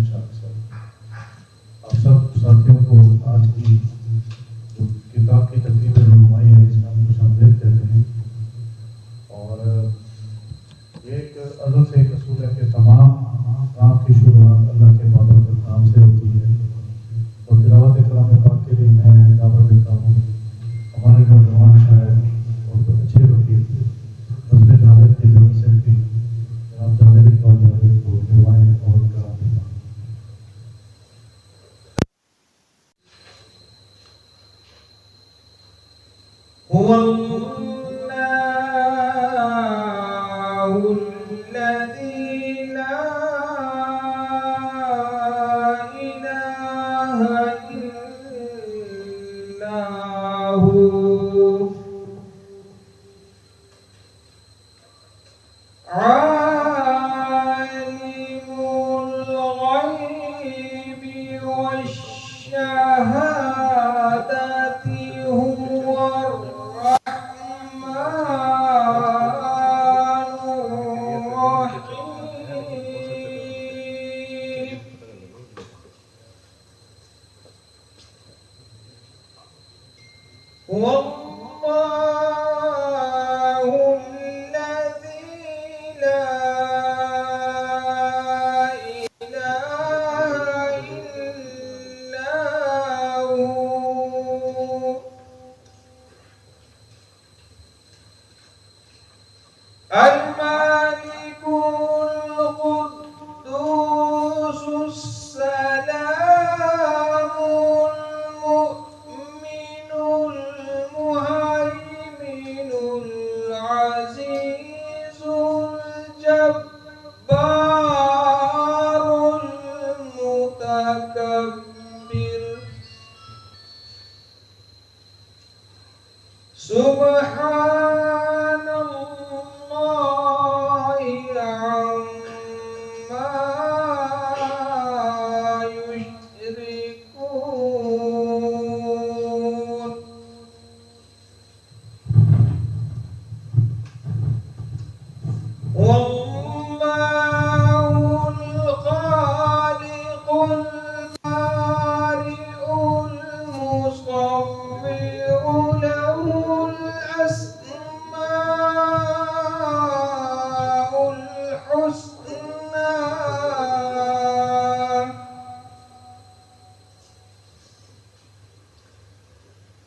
شاہ صاحب، آپ سب ساتھیوں کو آج کی جو کتاب کی تقریب رونمائی ہے اس میں ہم خوش آمدید کہتے ہیں. اور یہ ایک ازل سے ایک اصول ہے کہ تمام کام کی شروعات اللہ کے بابرکت نام سے ہوتی ہے. اور تلاوت کلام پاک کے لیے میں دعوت دیتا ہوں ہمارے نوجوان شاعر اور اچھے وکیل نظم جاوید کے جنرل سیکرٹری جناب جاوید اقبال جاوید کو دعائیں اور کرام دیتا ہوں.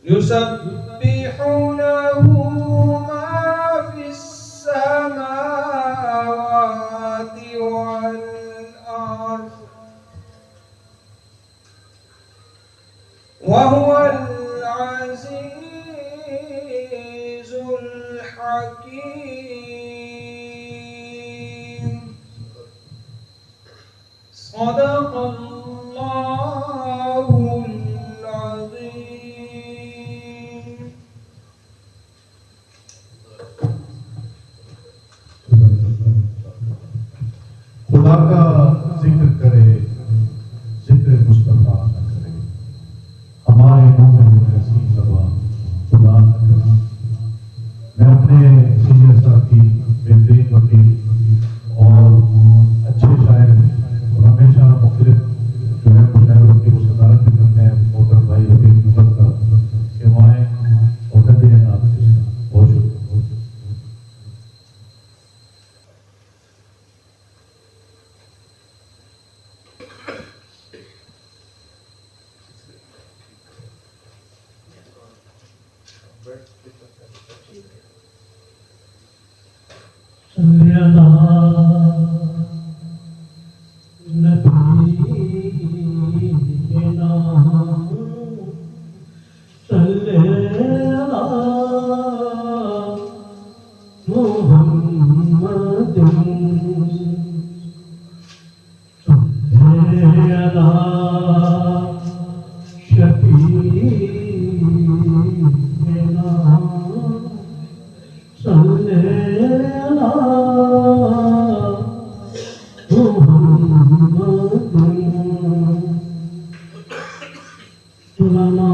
يسبح له ما في السماوات والأرض وهو العزيز الحكيم. صدق الله العظيم. خدا کا ذکر کرے ذکر مصطفیٰ نہ کرے، ہمارے منہ میں ایسی زبان خدا نہ کرے. میں اپنے سینئر ساتھی بہترین وکیل اور اچھے شاعر اور ہمیشہ مختلف جو ہے مشاعروں کی وہ صدارت بھی کرتے ہیں محترم بھائی وکیل مظفر کا کہ وہاں عہدہ دے ہیں آپ. بہت شکریہ. مولانا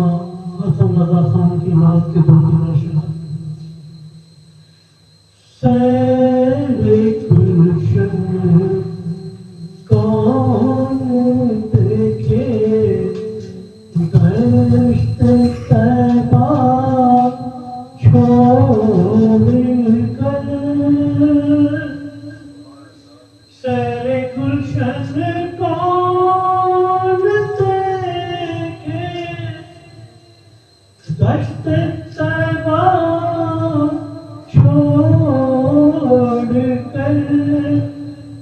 حسن رضا خان کی نعت کے دو تین اشعار. سیر گلشن کون کر سیر گلشن کون دیکھے دشت طیبہ چھوڑ کر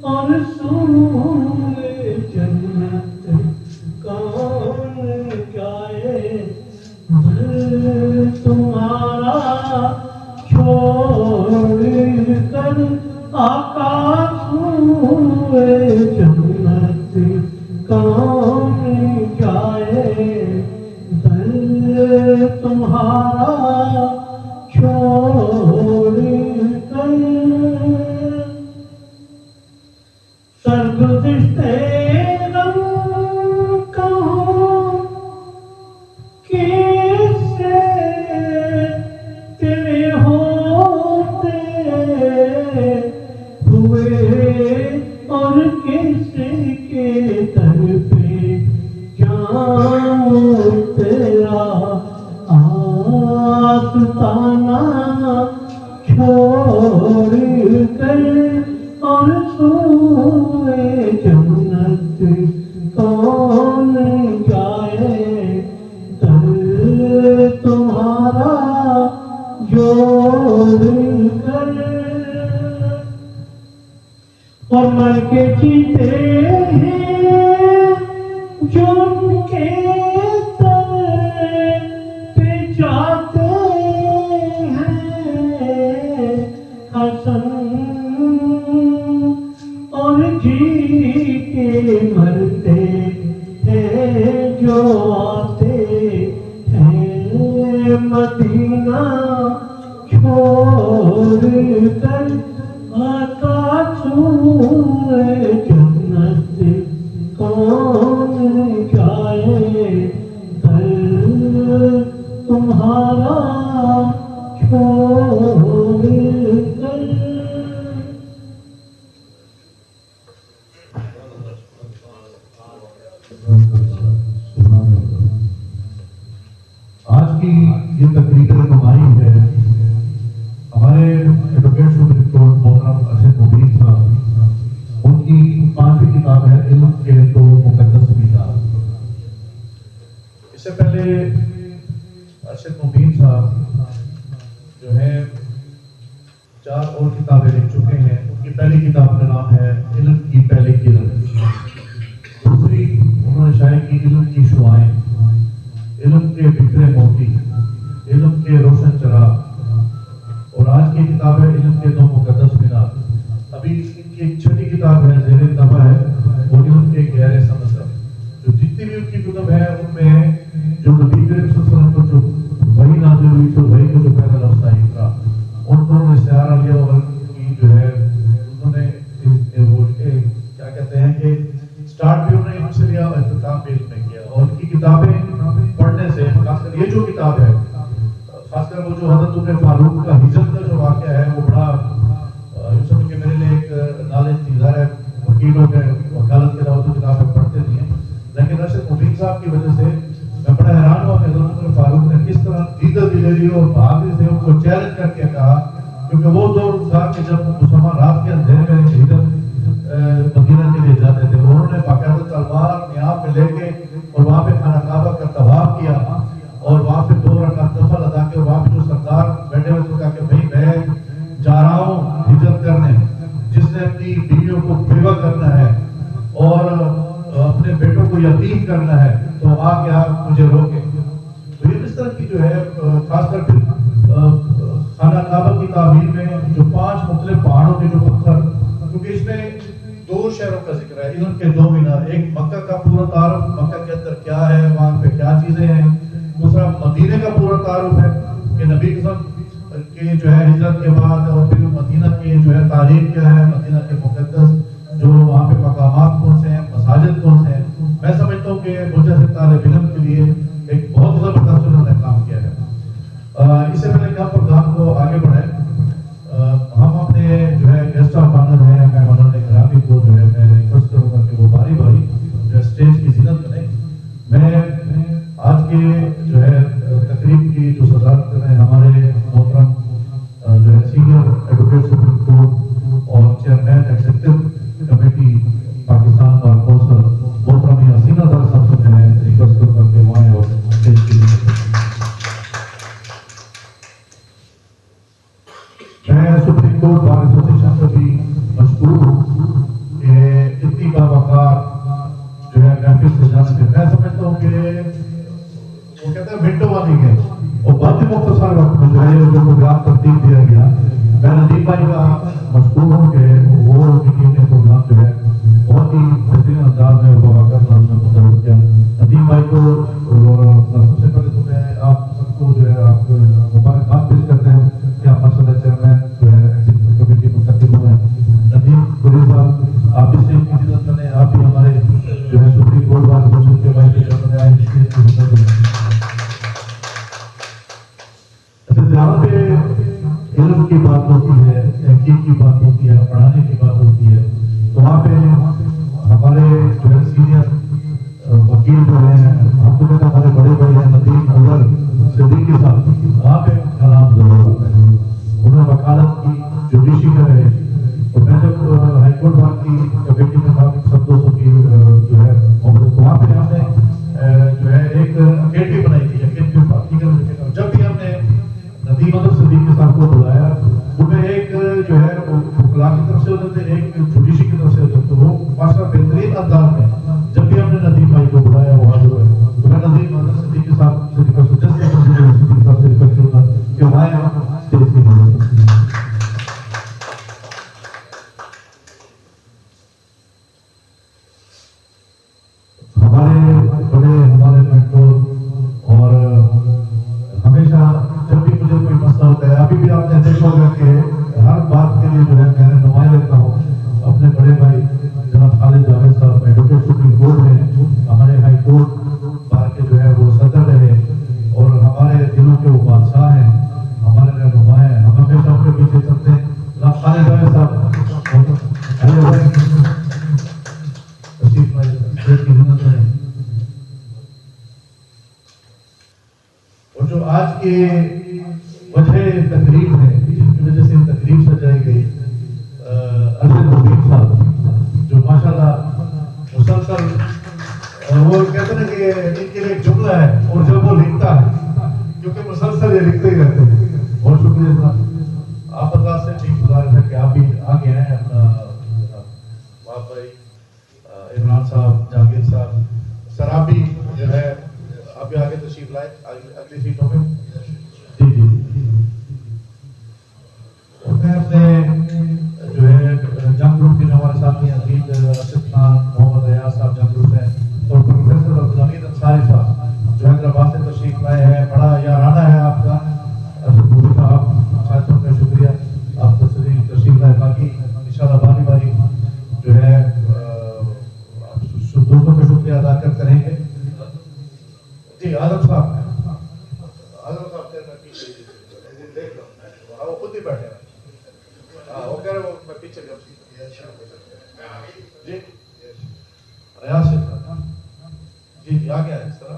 اور سوئے جنت کون جائے دل تمہارا چھوڑ کر آقا سوئے جنت کون جائے دل تمہارا چھوڑ کر سرگزشتے غم کہوں کس سے تیرے ہوتے ہوئے اور کس کے در پہ جاؤں تیرا آستانہ چھوڑ کر اور سوئے جنت کون جائے در تمہارا جوڑ کر اور مر کے جیتے ہیں جو ان کے در پہ جاتے ہیں حسن اور جی کے مرتے ہیں جو آتے ہیں مدینہ چھوڑ کر آقا سوئے جنت کون جائے در تمہارا چھوڑ کر آج کی یہ تقریر رہنمائی ہے ہمارے ایڈوکیٹ سپریم کورٹ محترم ارشد مبین صاحب، ان کی 5ویں کتاب ہے علم کے دو مقدس میثاق۔ اس سے پہلے ارشد مبین صاحب جو ہے 4 اور کتابیں لکھ چکے ہیں۔ ان کی پہلی کتاب کا نام ہے علم کی پہلی کرن، دوسری انہوں نے شائع کی علم کی شعائیں، علم کے بکھرے موتی، علم کے روشن چراغ، اور آج کی کتاب ہے علم کے دو مقدس مینار۔ ابھی ان کی ایک چھٹی کتاب ہے زیر طبع ہے، وہ علم کے گہرے سمندر۔ جو جتنی بھی ان کی کتب ہے ان میں جو نبی کریم صلی اللہ علیہ وسلم کو جو وحی نازل ہوئی تھی، وحی کو جو پہلا لفظ تھا اقرا، ان کو انہوں نے استعارہ لیا اور ان کی جو ہے انہوں نے وہ کیا کہتے ہیں کہ اسٹارٹ بھی انہوں نے علم سے لیا اور اختتام بھی علم میں کیا۔ اور ان کی کتابیں پڑھنے سے، خاص کر یہ جو کتاب ہے، خاص کر وہ جو حضرت عمر فاروق کا ہجرت کا جو واقعہ ہے، وہ بڑا یوں سمجھ کے میرے لیے ایک نالج تھی۔ ظاہر ہے وکیلوں کے وکالت کے علاوہ تو کتابیں پڑھتے نہیں ہیں، لیکن ارشد مبین صاحب کی وجہ سے میں بڑا حیران ہوا کہ حضرت عمر فاروق نے کس طرح دیگر دلیری اور بہادری سے ان کو چیلنج کر کے کہا، کیونکہ وہ دور تھا کہ جب مسلمان رات کے اندھیرے میں ہجرت مدینہ کے لیے جاتے تھے، انہوں نے باقاعدہ تلوار نیاب میں لے کے اور وہاں پہ خانہ کعبہ کا طواف کیا اور وہاں پہ 2 رکعت نفل ادا کے، اور وہاں پہ جو سردار بیٹھے ہوئے تھے کہا کہ بھائی میں جا رہا ہوں ہجرت کرنے، جس نے اپنی بیویوں کو بیوہ کرنا ہے اور اپنے بیٹوں کو یتیم کرنا ہے تو آ کے آپ مجھے روکے۔ تو یہ اس طرح کی جو ہے خاص کر پھر خانہ کعبہ کی تعمیر میں جو 5 مختلف پہاڑوں کے جو پتھر، کیونکہ اس میں 2 شہروں کا ذکر ہے، علم کے 2 مینار، ایک مکہ کا پورا تعارف، مکہ کے اندر کیا ہے، وہاں پہ کیا چیزیں ہیں، دوسرا مدینہ کا پورا تعارف ہے کہ نبی قسم کے جو ہے ہجرت کے بعد، اور پھر مدینہ کی جو ہے تاریخ کیا ہے، مدینہ کے مقدس جو وہاں پہ مقامات کون سے ہیں، مساجد کون سے ہیں۔ میں سمجھتا ہوں کہ مجھے سے طالب علم کے لیے ایک بہت زبردست انہوں نے کام کیا ہے۔ اس سے پہلے کہ ہم پروگرام کو آگے بڑھائیں، ہم اپنے جو ہے گیسٹ آف آنر ہیں مہمانان گرامی کو جو ہے میں ریکویسٹ کروں گا کہ وہ باری باری جو ہے اسٹیج کی زینت کریں۔ میں آج کے جو ہے تقریب کی جو صدارت کر رہے ہیں ہمارے محترم کوٹ بار ایسوسیشن سے بھی مشکور ہوں کہ اتنی باوقار جو ہے محفل سے جانا چاہیے. میں سمجھتا ہوں کہ وہ کہتے ہیں ونڈو والی گیم اور بہت ہی مختصر وقت میں جو ہے جو پروگرام ترتیب دیا گیا. میں ندیم بھائی کا مشکور ہوں کہ وہ ٹیم نے پروگرام جو ہے بہت ہی بہترین انداز میں باوقار انداز میں متعارف کیا. ندیم بھائی کو سب سے پہلے تو میں آپ سب کو جو ہے آپ مبارکباد پیش کرتے ہیں کہ آپ ماشاء اللہ چیئرمین جو ہے ایگزیکٹو کمیٹی منتخب ہوئے ہیں. ندیم گریز صاحب آپ اس سے عزت کریں, آپ بھی ہمارے جو ہے سپریم کورٹ بار ایسوسیشن کے بھائی کے چیئرمین آئے جہاں پہ علم کی بات ہوتی ہے, تحقیق کی بات ہوتی ہے, پڑھانے کی بات ہوتی ہے, تو وہاں پہ ہمارے جو ہے سینئر وکیل جو ہیں, ہم کو کہتے ہیں ہمارے بڑے بھائی ہیں ندیم اظہر صدیقی صاحب, وہاں پہ کلام ضرور ہے. انہوں نے وکالت کی, جوڈیشی میں رہے, تو میں جب ہائی کورٹ بار کی کمیٹی میں تھا سب 200 کی جو ہے تو وہاں پہ ہم نے جو ہے ایک اکیڈمی بنائی تھی. جب بھی ہم نے ندیم اظہر صدیقی صاحب کو بلایا, انہیں ایک جو ہے وکلا کی طرف سے ہوتے تھے, ایک جوڈیشی کی طرف سے ہوتے, تو وہ ماشاء اللہ بہترین انداز میں جب بھی ہم نے ندیم بھائی کو بلایا وہ حاضر ہوئے. تو میں ندیم اظہر صدیقی صاحب سے ریکویسٹ صاحب سے ریکویسٹ کروں گا کہ وہ آئے اسٹیج کی مدد. ہمارے بڑے ہمارے مینٹور اور ہمیشہ جب بھی مجھے کوئی مسئلہ ہوتا ہے, ابھی بھی آپ نے دیکھا ہوگا کہ ہر بات کے لیے جو ہے میں نمایاں رہتا ہوں اپنے بڑے بھائی جناب خالد جاوید صاحب, ایڈوکیٹ سپریم کورٹ میں ہمارے ہائی کورٹ بار کے جو ہے وہ صدر رہے اور ہمارے دلوں کے وہ بادشاہ ہیں, ہمارے رہنما ہیں, ہم ہمیشہ ان کے پیچھے چلتے ہیں. جناب خالد جاوید صاحب اور جو آج کے وجہ تقریب ہے جن کی وجہ سے تقریب سجائی گئی, ارشد مبین صاحب جو ماشاءاللہ مسلسل وہ کہتے ہیں کہ ان کے لیے ایک جملہ ہے اور جب وہ لکھتا ہے کیونکہ مسلسل یہ لکھتے ہی رہتے ہیں. بہت شکریہ صاحب. آپ اللہ سے ٹھیک گزارش ہے کہ آپ بھی آگے ہیں. اپنا باپ بھائی عمران صاحب, جہانگیر صاحب, سر آپ بھی جو ہے آپ بھی آگے تشریف لائے اگلی سیٹوں میں. جی جی میں اپنے جو ہے جنگ گروپ کے جو ہمارے ساتھی ہیں عزیز ارشد خان, محمد ریاض صاحب جنگ گروپ ہیں, اور پروفیسر عبدالحمید انصاری صاحب جو حیدرآباد سے تشریف لائے ہیں. بڑا یارانہ ہے آپ کا ارشد مبین صاحب, ساتھیوں کا شکریہ آپ تشریف لائے. باقی انشاءاللہ باری باری جو ہے دوستوں کا شکریہ ادا کریں گے. جی آدم صاحب, آدم صاحب دیکھ لو وہ خود ہی بیٹھے ہیں. ہاں وہ کہہ رہے وہ میں پیچھے جی ریاض سے جی جی آگے آئے اس طرح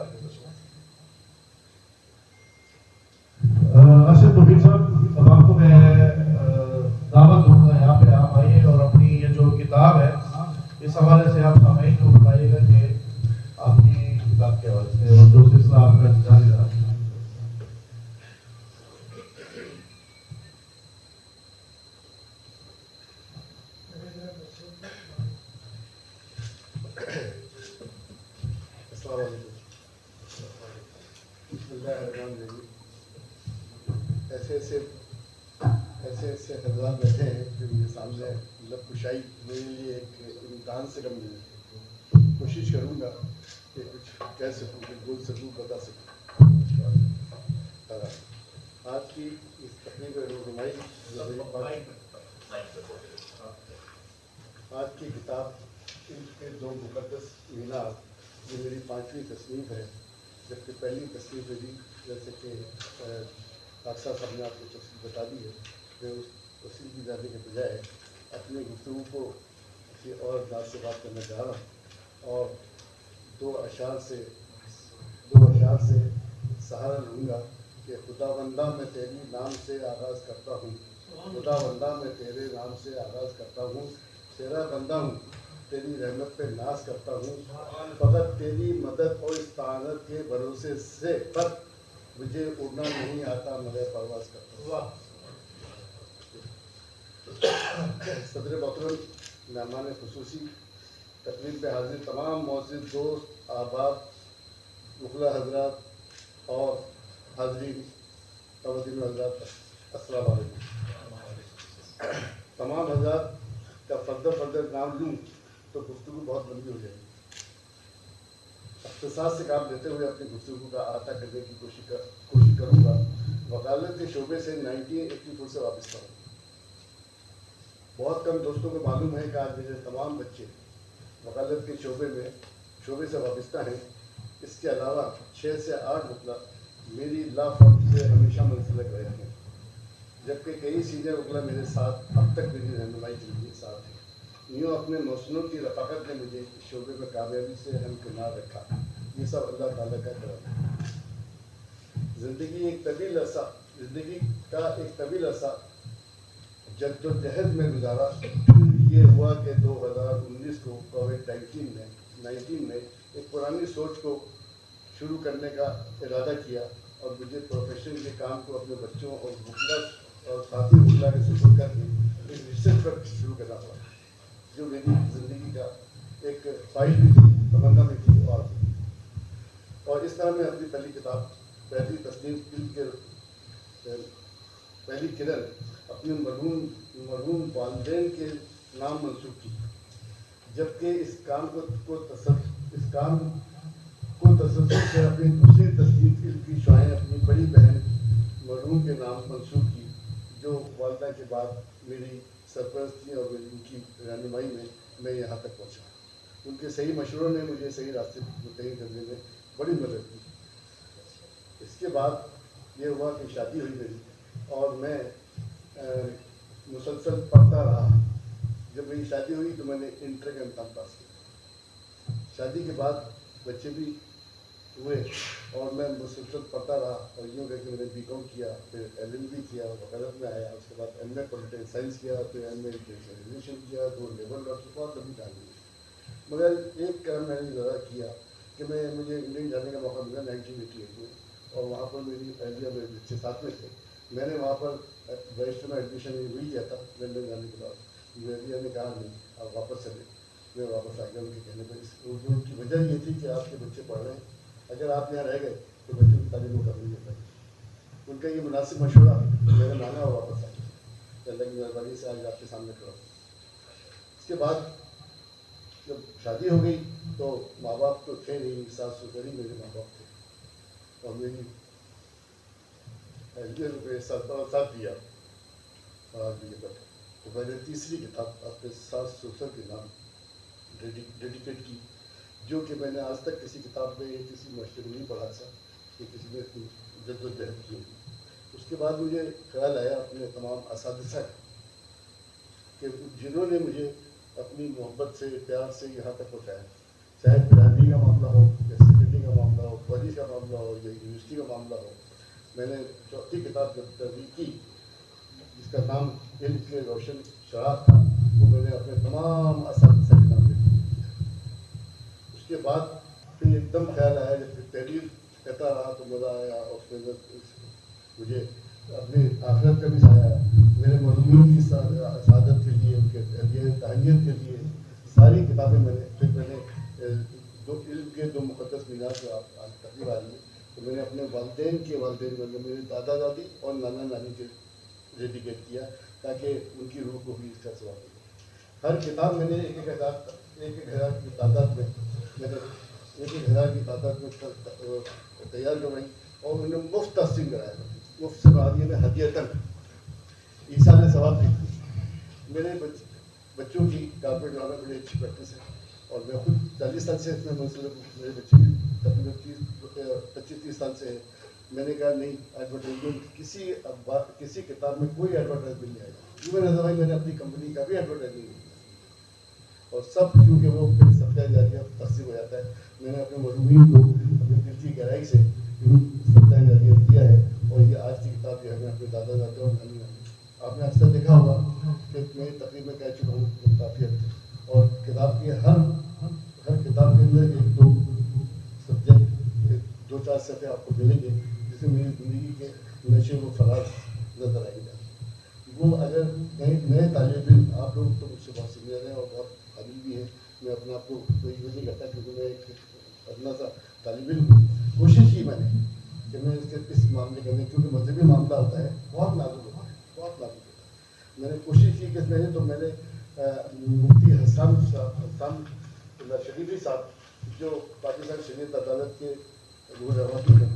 ارشد مبین صاحب, اب آپ کو میں دعوت دوں گا یہاں پہ آپ آئیے اور اپنی یہ جو کتاب ہے اس حوالے سے آپ سامعین کو بتائیے گا کہ آپ کی کتاب کے حوالے سے اور جو سلسلہ آپ کا جاری رہا. السلام علیکم. بسم اللہ الرحمن الرحیم. ایسے خزان بیٹھے ہیں کہ میرے سامنے لب کشائی میرے لیے ایک امتحان سے کم نہیں. کوشش کروں گا کہ کچھ کہہ سکوں, کہ بول سکوں, بتا سکوں. آج کی اس تقریب رونمائی آج کی کتاب ان کے دو مقدس مینار یہ میری 5ویں تصنیف ہے, جبکہ پہلی تصنیف میری جیسے کہ ڈاکٹر صاحب نے آپ کو تفصیل بتا دی ہے. میں اس تفصیل کی جانے کے بجائے اپنے گفتگو کو کسی اور انداز سے بات کرنا چاہ رہا ہوں اور دو اشعار سے سہارا لوں گا کہ خداوندہ میں تیری نام سے آغاز کرتا ہوں, خداوندہ میں تیرے نام سے آغاز کرتا ہوں, تیرا بندہ ہوں, تیری رحمت پہ ناز کرتا ہوں, فقط تیری مدد اور استعانت کے بھروسے سے پر مجھے اڑنا نہیں آتا, مگر پرواز کرتا ہوں. صدر محترم, مہمان خصوصی, تقریب پہ حاضر تمام معزز دوست, احباب, مخلہ حضرات اور حاضرین خواتین و حضرات, السلام علیکم. تمام حضرات کا فردر نام لوں تو گفتگو بہت لمبی ہو جائے گی. اختصاص سے کام لیتے ہوئے اپنی گفتگو کا احاطہ کرنے کی کوشش کروں گا. وکالت کے شعبے سے 1984 سے وابستہ ہوں. بہت کم دوستوں کو معلوم ہے کہ آج میرے تمام بچے وکالت کے شعبے سے وابستہ ہیں. اس کے علاوہ 6 سے 8 وکلا میری لا فرم سے ہمیشہ منسلک رہے ہیں, جبکہ کئی سینئر وکلا میرے ساتھ اب تک میری رہنمائی کے لیے ساتھ ہیں. یوں اپنے موسموں کی رفاقت نے مجھے اس شعبے میں کامیابی سے ہمکنار رکھا. یہ سب اللہ تعالیٰ کا کرم ہے. زندگی کا ایک طویل عرصہ جد و جہد میں گزارا. یہ ہوا کہ 2019 کو کووڈ-19 میں ایک پرانی سوچ کو شروع کرنے کا ارادہ کیا اور مجھے پروفیشن کے کام کو اپنے بچوں اور وکلا اور ساتھی وکلا کے سپرد کر کے ایک ریسرچ ورک شروع کرنا پڑا, جو میری زندگی کا ایک خواہش بھی تھی, تمنا بھی تھی. اور اس طرح میں اپنی پہلی کتاب, پہلی تصنیف پہلی کرن اپنے مرحوم والدین کے نام منسوخ کی, جبکہ اس کام کو تسلسل سے اپنی دوسری تصنیف کی شعائیں اپنی بڑی بہن مرحوم کے نام منسوخ کی, جو والدہ کے بعد میری سرپرستی اور ان کی رہنمائی میں یہاں تک پہنچا. ان کے صحیح مشوروں نے مجھے صحیح راستے متعین کرنے میں بڑی مدد کی. اس کے بعد یہ ہوا کہ شادی ہوئی میری اور میں مسلسل پڑھتا رہا. جب میری شادی ہوئی تو میں نے انٹر کا امتحان پاس کیا. شادی کے بعد بچے بھی ہوئے اور میں مسلسل پڑھتا رہا, اور یوں کہ میں نے BCom کیا, پھر LLB کیا, وکالت میں آیا, اس کے بعد MA پولیٹیکل سائنس کیا, پھر MA ریلیشن کیا, 2 لیبر ڈاکٹر, بہت لمبی کہانی ہے. مگر ایک کام میں نے ضرور کیا کہ مجھے انگلینڈ جانے کا موقع ملا 1988 میں, اور وہاں پر میری اہلیہ میرے بچے ساتھ میں تھے. میں نے وہاں پر بیچلر میں ایڈمیشن وہی کیا تھا. لنڈن جانے کے بعد میری نے کہا نہیں آپ واپس چلے. میں واپس آ گیا ان کے کہنے پر. ان کی وجہ یہ تھی کہ آپ کے بچے پڑھ رہے ہیں, اگر آپ یہاں رہ گئے تو بچوں کی تعلیم کو قبول نہیں پائے. ان کا یہ مناسب مشورہ میں نے مانا اور واپس آ گیا. اللہ کی مہربانی سے آج آپ کے سامنے کھڑا ہوں. اس کے بعد جب شادی ہو گئی تو ماں باپ تو تھے نہیں, ساس سسر ہی میرے ماں باپ تھے, اور میری ساتھ دیا. تو میں نے تیسری کتاب اپنے ساس سسر کے نام ڈیڈیکیٹ کی, جو کہ میں نے آج تک کسی کتاب میں یا کسی معاشرے میں نہیں پڑھا تھا کہ کسی نے جد و جہد کی ہوگی. اس کے بعد مجھے خیال آیا اپنے تمام اساتذہ کہ جنہوں نے مجھے اپنی محبت سے, پیار سے یہاں تک پہنچایا, چاہے برادری کا معاملہ ہو یا سیکرٹری کا معاملہ ہو, کالج کا معاملہ ہو یا یونیورسٹی کا معاملہ ہو. میں نے چوتھی کتاب جب تحریر کی جس کا نام علم کے روشن شراط تھا, وہ میں نے اپنے تمام اساتذہ کے نام لکھا. اس کے بعد پھر ایک دم خیال آیا, جب تحریر کہتا رہا تو مزہ آیا, اور پھر مجھے اپنے آخرت کا بھی سایہ آیا. میرے مرحومین کی سعادت کے لیے, ان کے تہنیت کے لیے ساری کتابیں میں نے علم کے 2 مقدس مینار جو آپ تقریب آ رہی ہے, تو میں نے اپنے والدین مطلب میرے دادا دادی اور نانا نانی کے ڈیڈیکیٹ کیا, تاکہ ان کی روح کو بھی اس کا ثواب ملے. ہر کتاب میں نے ایک ہزار کی تعداد میں تیار کروائی, اور انہیں مفت تقسیم کرایا. مفت سے بعد یہ میں ہدیتاً عیسیٰ نے ثواب دی. میرے بچوں کی کارپوریٹ ڈرامہ بڑی اچھی پریکٹس ہے, اور میں خود 40 سال سے اس میں منسلک ہوں. میرے بچے بھی تقریباً 25-30 سال سے ہیں. میں نے کہا نہیں, ایڈورٹائزمنٹ کسی کتاب میں کوئی ایڈورٹائزمنٹ نہیں آئے گا. ایون ادروائز میں نے اپنی کمپنی کا بھی ایڈورٹائزمنٹ نہیں کیا, اور سب کیونکہ وہ پھر صدقہ جاریہ تقسیم ہو جاتا ہے. میں نے اپنے مرحومین کو اپنی دل کی گہرائی سے صدقہ جاریہ دیا ہے. اور یہ آج کی کتاب جو ہے میں اپنے دادا دادا اور نانی نانی, آپ نے اکثر دیکھا ہوگا کہ میں تقریب میں کہہ چکا ہوں کافی حد تک, اور کتاب کی ہر کتاب کے اندر 1-2 سبجیکٹ 2-4 صفحے آپ کو ملیں گے, جس میں میری زندگی کے نشے و فراز نظر آئیں گے. وہ اگر اگر نئے طالب علم، آپ لوگ تو مجھ سے بہت سینئر ہیں اور بہت قابل بھی ہیں، میں اپنے آپ کو کوئی یوز نہیں کرتا کیونکہ میں ایک ادنا سا طالب علم ہوں. کوشش کی میں نے کہ میں اس معاملے کے اندر، کیونکہ مذہبی معاملہ ہوتا ہے بہت نازک ہوتا ہے، بہت نازک ہوتا ہے. میں نے کوشش کی کہ اس میں تو میں نے مفتی حسان اللہ شریفی صاحب جو پاکستان شریعت عدالت کے رول رواتی ہیں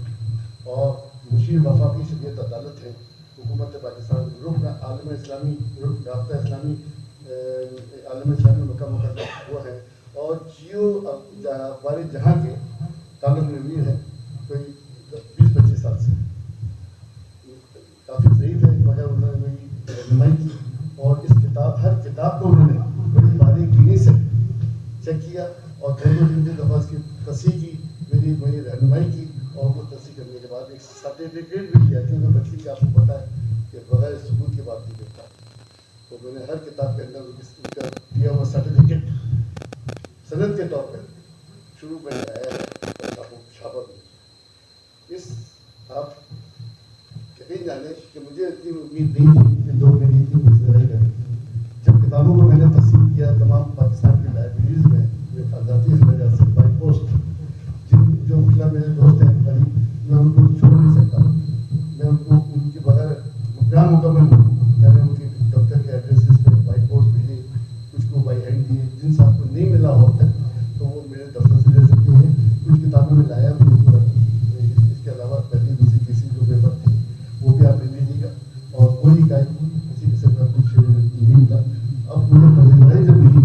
اور مشیر وفاقی شریعت عدالت ہیں، حکومت پاکستان رکن عالم اسلامی، رکن رابطہ اسلامی عالم اسلامی مکہ مکرمہ وہ ہیں، اور جیو اخبار جہاں کے طالب علم ہیں کوئی 20-25 سال سے. کافی ضعیف ہے مگر انہوں نے میری رہنمائی کی اور اس کتاب، ہر کتاب کو انہوں نے بڑی باریکی سے چیک کیا اور 2-3 دفعہ اس کی تصحیح کی، میری رہنمائی کی، اور وہ تصحیح کرنے کے بعد ایک سرٹیفکیٹ بھی دیا کیونکہ بچی کا آپ کو پتہ ہے کہ بغیر ثبوت کے بات نہیں کرتا. تو میں نے ہر کتاب کے اندر ان کا دیا ہوا سرٹیفکیٹ سند کے طور پر شروع میں آیا ہے اور آپ کو چھاپا بھی. اس آپ یقین جانیں کہ مجھے اتنی امید نہیں تھی کہ لوگ میری اتنی مزدرائی کریں. جب کتابوں کو میں نے تقسیم کیا تمام پاکستان کی لائبریریز میں حفاظتی اخراجات سے بائی پوسٹ، جو مطلب میرے دوست ہیں قریب، میں ان کو چھوڑ نہیں سکتا، میں ان کو ان کے بغیر پروگرام مکمل ہوں. میں نے ان کے دفتر کے ایڈریسز پہ بائی پوسٹ بھیجے، کچھ کو بائی ہینڈ دیے. جن صاحب کو نہیں ملا ہو تک تو وہ میرے دفتر سے لے سکتے ہیں. کچھ کتابیں میں لایا بھی ہوں. اس کے علاوہ پہلی دوسری تیسری جو پیپر تھی وہ بھی آپ لے لیجیے گا. اور کوئی کسی قسم کا کچھ نہیں ملا. اب مجھے پذیرائی جب ملی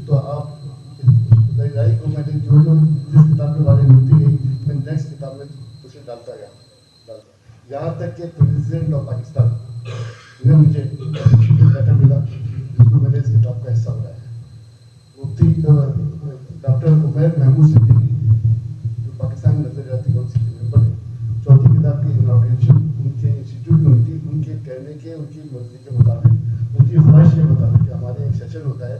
تو آپ پذیرائی کو میں نے جو جس کتاب کے بارے میں ملتی گئی میں نیکسٹ کتاب میں اسے ڈالتا گیا، یہاں تک کہ پریزیڈنٹ آف پاکستان نے مجھے لیٹر ملا جس کو میں نے اس کتاب کا حصہ بنایا ہے. مفتی ڈاکٹر عمیر محمود صدیقی جو پاکستان نظریاتی کونسل کے ممبر ہیں، چوتھی کتاب کی اناگوریشن ان کے انسٹیٹیوٹ میں ہوئی تھی. ان کے کہنے کے، ان کی مرضی کے مطابق، ان کی خواہش کے مطابق کہ ہمارے ایک سیشن ہوتا ہے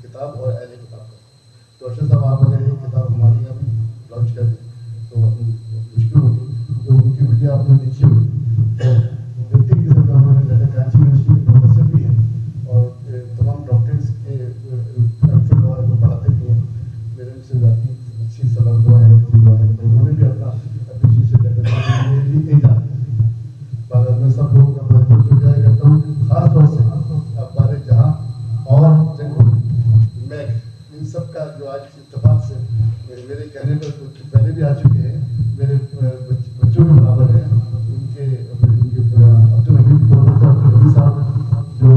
کتاب اور اہل کتاب کا. تو ارشد صاحب آپ اگر یہ کتاب ہماری یہاں بھی لانچ کر دیں تو مشکل ہوگی. تو ان کی ویڈیو آپ نے دیکھی ہوگی. تو جتنی قسم کا ہمارے لیٹر کراچی یونیورسٹی کے پروفیسر بھی ہیں اور تمام ڈاکٹرس کے وغیرہ کو پڑھاتے بھی ہیں. میرے ان سے ذاتی اچھی سلام دعا ہے، انہوں نے بھی اپنا اپریشیشن لیٹر دیا. میں سب لوگوں کا بہت بہت شکریہ کرتا ہوں، خاص طور سے اخبار جہاں اور میک، ان سب کا جو آج اتفاق سے میرے کہنے پر پہلے بھی آ چکے ہیں، میرے بچوں کے برابر ہیں. ان کے عبدالحمید صاحب جو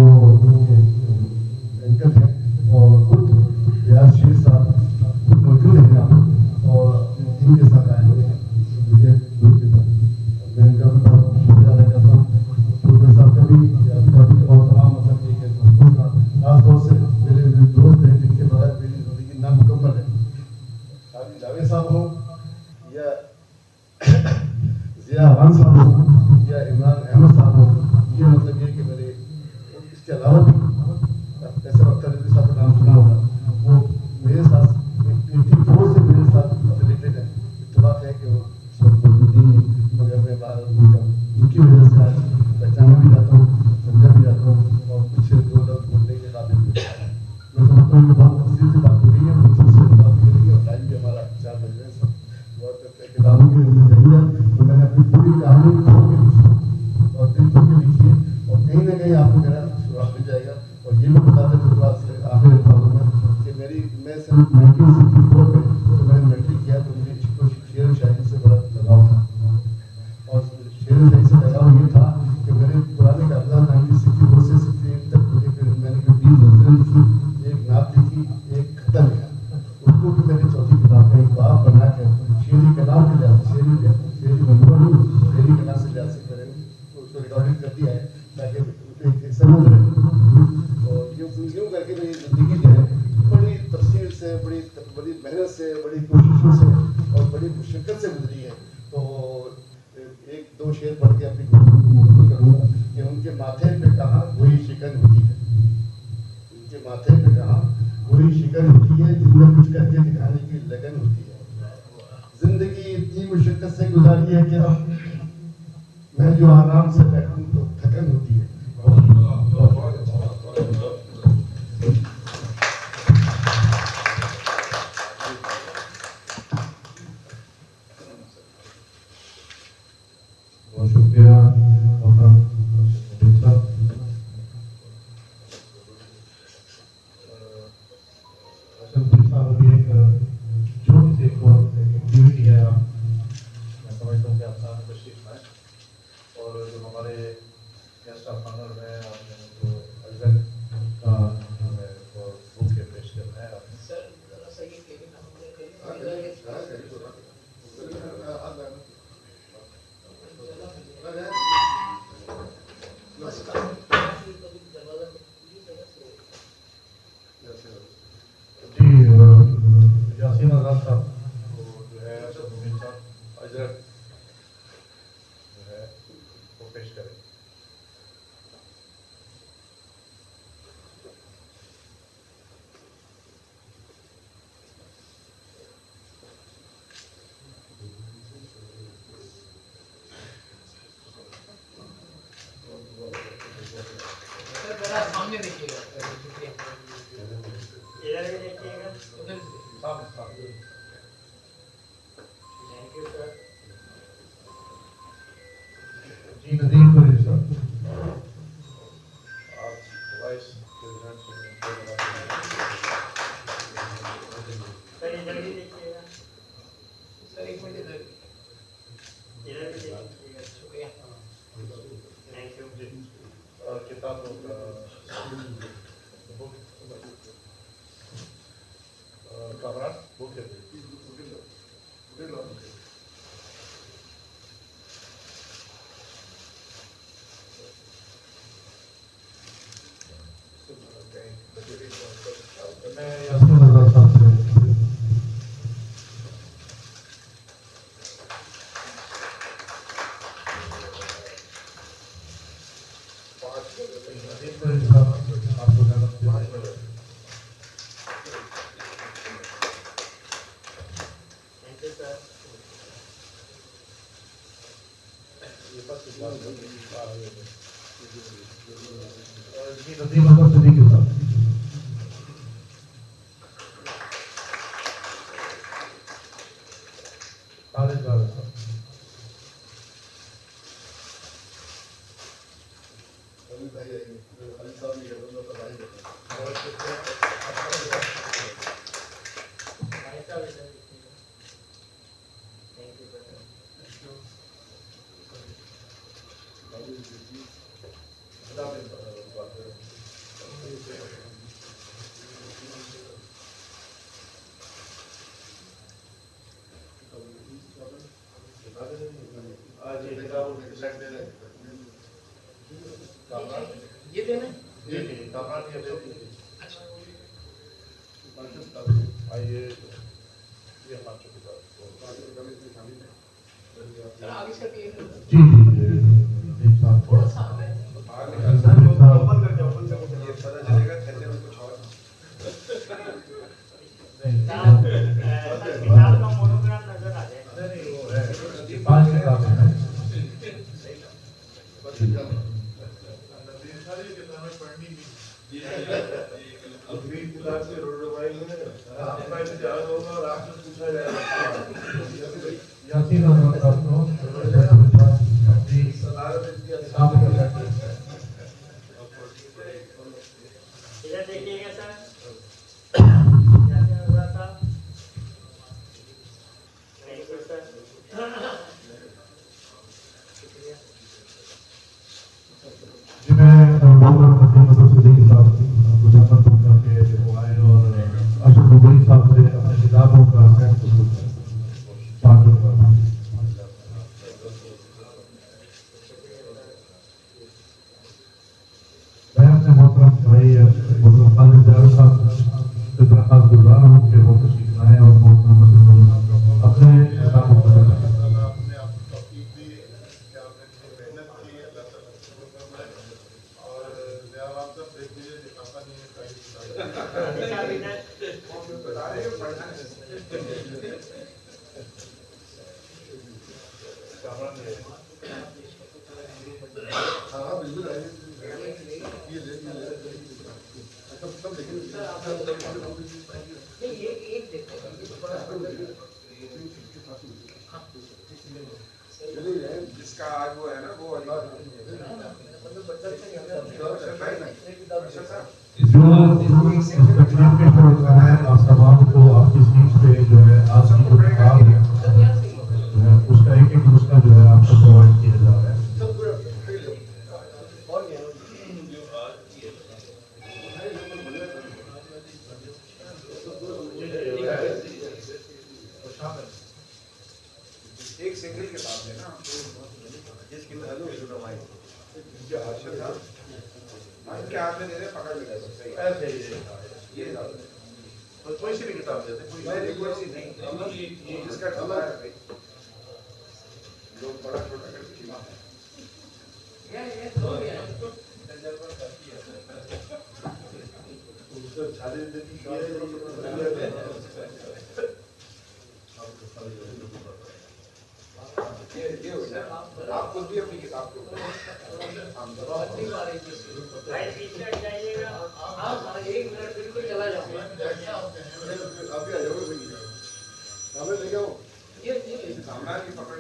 اینکر ہیں اور خود ریاض شیر صاحب خود موجود ہیں یہاں اور ان کے ساتھ آئے ہوئے ہیں. مجھے گروپ کے ساتھ میں ان کا بھی بہت شکریہ ادا کرتا ہوں. پروفیسر صاحب کا بھی اور تمام مطلب یہ کہ دوستوں کا، خاص طور سے میرے دوست ہیں جن کے بغیر میری زندگی نامکمل ہے. خالد جاوید صاحب ہوں یا ضیاء خان صاحب ہوں یا عمران احمد صاحب ہوں، یہ مطلب یہ کہ میرے اس کے علاوہ بھی ایسے وقت رضوی صاحب کا نام سنا ہوگا، وہ میرے ساتھ 84 سے میرے ساتھ ریلیٹڈ ہے. اتفاق ہے کہ وہ اس وقت موجود نہیں ہے مگر میں باہر ان کی وجہ سے آج پہچانا بھی جاتا ہوں، سمجھا بھی جاتا ہوں اور کچھ دو لفظ بولنے کے قابل بھی ہوتا ہے. میں سمجھتا ہوں کہ بہت تفصیل سے بات ہو رہی ہے، مجھ سے بات بھی کریں گے اور ٹائم بھی ہمارا 4 بج رہے ہیں. سب بہت کتابوں کی ضرورت، تو میں نے اپنی پوری کہانی کھول کے لکھی اور دل کھول کے لکھی ہے اور کہیں نہ کہیں آپ کو میرا سراغ مل جائے گا. اور یہ میں بتاتا جذبات سے آخر الفاظوں میں کہ میں صرف 1964 میں تو میں نے میٹرک کیا تو مجھے عشق و شعر و شاعری سے بڑا لگاؤ تھا. اور شعر و شاعری سے لگاؤ یہ تھا کہ میں نے پرانے کاغذات 1964 سے 68 تک مجھے پھر میں نے 20 غزلیں لکھی، ایک نعت لکھی، ایک خطہ لکھا. اس کو بھی میں نے چوتھی کتاب کا ایک باب بنا کر شعری کلام کے لحاظ سے، شعری مجموعہ نہیں، شعری کلام کے لحاظ سے میں نے اس کو ریکارڈنگ کر دیا ہے تاکہ ایک سمجھ رہے. اور یوں کر کے میری زندگی جو ہے بڑی تفصیل سے، بڑی محنت سے، بڑی کوششوں سے اور بڑی مشقت سے گزری ہے. تو ایک دو شعر پڑھ کے اپنی گفتگو کو مکمل کروں گا کہ ان کے ماتھے پہ کہاں وہی شکن ہوتی ہے، ان کے ماتھے پہ کہاں وہی شکن ہوتی ہے جن میں کچھ کر کے دکھانے کی لگن ہوتی ہے. زندگی اتنی مشقت سے گزاری ہے کہ اب میں جو آرام سے بیٹھوں تو تھکن ہوتی ہے. सामने देखिएगा इधर भी देखिएगा। उधर सामने सामने थैंक यू सर। जी नदीम करीम सर आज वाइस प्रेसिडेंट सर इधर भी देखिएगा। सर एक मिनट इधर इधर भी देखिएगा। शुक्रिया थैंक यू। और किताबों का बुक कमरा बुक है मैं यासीन रजा साहब से नदीम करीम साहब आपको ज़्यादा थैंक यू सर। जी नदीम अहमद सिद्दीकी साहब खालिद जावेद साहब भाई साहब इधर देखिएगा। Thank you sir. आज ये किताब सेट दे रहे ये देना जी जी कमरा नहीं है अच्छा आइए ये हमारे किताब सर आगे से हटिए जी जी नदीम साहब थोड़ा सा आगे नदीम साहब किताब किताब का मोनोग्राम नजर आ जाए। नहीं वो है पांच किताबें हैं यासीन अहमद साहब को अपनी किताबों का सेट इधर देखिएगा सर। यासीन रजा साहब। Thank you sir. शुक्रिया। जी मैं बहुत नदीम सिद्दीकी साहब मुजफ्फरपुर के वो आए और अशरफ दुबई साहब से अपने किताबों का सेट वसूल करें 5 रुपये मैं अपने मोहतरम भाई मोहतरम खालिद जावेद साहब से दरख्वास्त गुजार हूँ कि वो तशरीफ लाएं और मोहतरम मसरूर अपने किताबों को सेट करें भाई साहब इधर। नहीं ये एक देखते जिसका आज वो है ना वो वाली जो इस तकलीफ के शोर है आप तमाम को आपकी सीट पे जो है आज की जो किताब है जो है उसका एक एक नुस्खा जो है आपको प्रोवाइड किया जा रहा है एक सिंगल किताब है ना जिसकी जो हाशिर था इनके हाथ में दे रहे पकड़ लेगा सही ऐसे ही ये तो कोई सी भी किताब देते कोई सी नहीं जिसका डबा है भाई लोग बड़ा छोटा करके खिला ये हो गया उसको छाले देती ये हो गया आप खुद भी अपनी किताब के ऊपर पहली बार एक हाँ हाँ 1 मिनट बिल्कुल चला जाऊंगा अभी आ जाओ हमें ले जाओ ये सामना की पकड़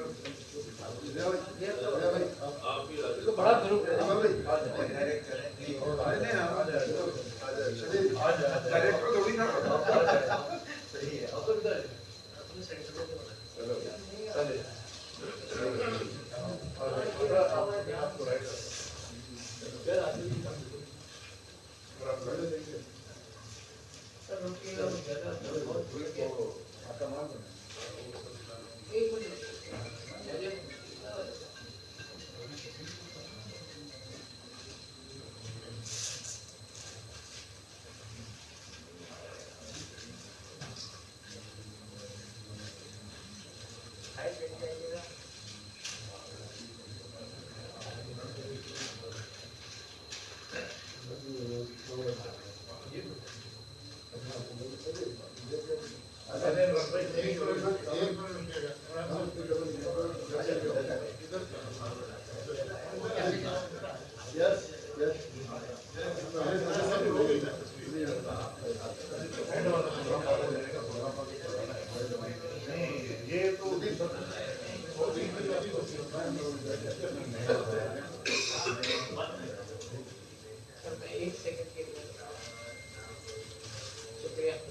तो बड़ा ग्रुप है डायरेक्टर थोड़ी ना सही है और उधर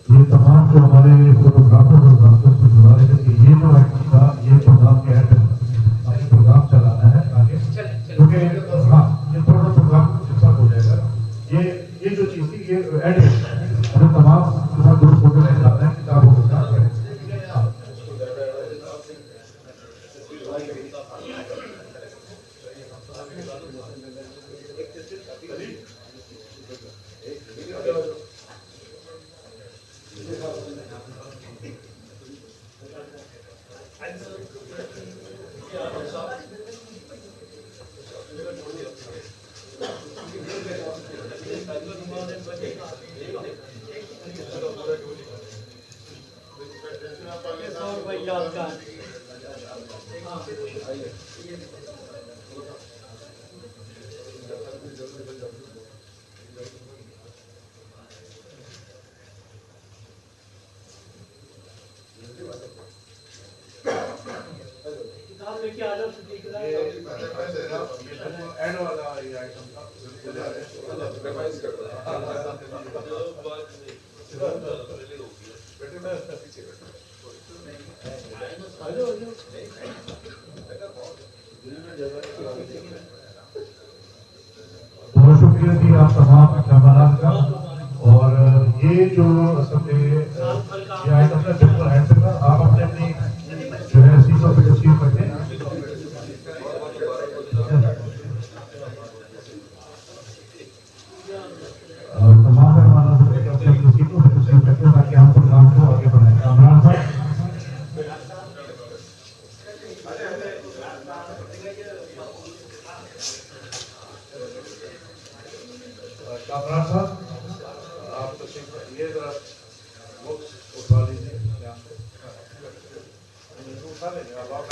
ये तमाम जो हमारे फोटोग्राफर और डॉक्टर्स से बुला रहे थे कि ये जो एक्ट था ये प्रोग्राम के एंड हमें प्रोग्राम चलाना है आगे क्योंकि हाँ ये थोड़ा प्रोग्राम फिक्सअप हो जाएगा ये जो चीज़ थी ये एंड है हमें तमाम ग्रुप फोटो ले जाना है किताबों के साथ एंड वाला ये आइटम था रिवाइज कर दो बहुत शुक्रिया जी आप तमाम मेहमानान का और ये जो असल में ये आइटम था बिल्कुल हैंड पे था आप अपने अपनी जो है सीटों पे तस्वीर रखें तमाम मेहमानों से अपनी अपनी सीटों पे तस्वीर रखें ताकि हम प्रोग्राम को आगे बढ़ाएं कामरान साहब कामरान साहब आप तशरीफ ये जरा बुक्स उठा लीजिए यहाँ से उठा लेंगे आप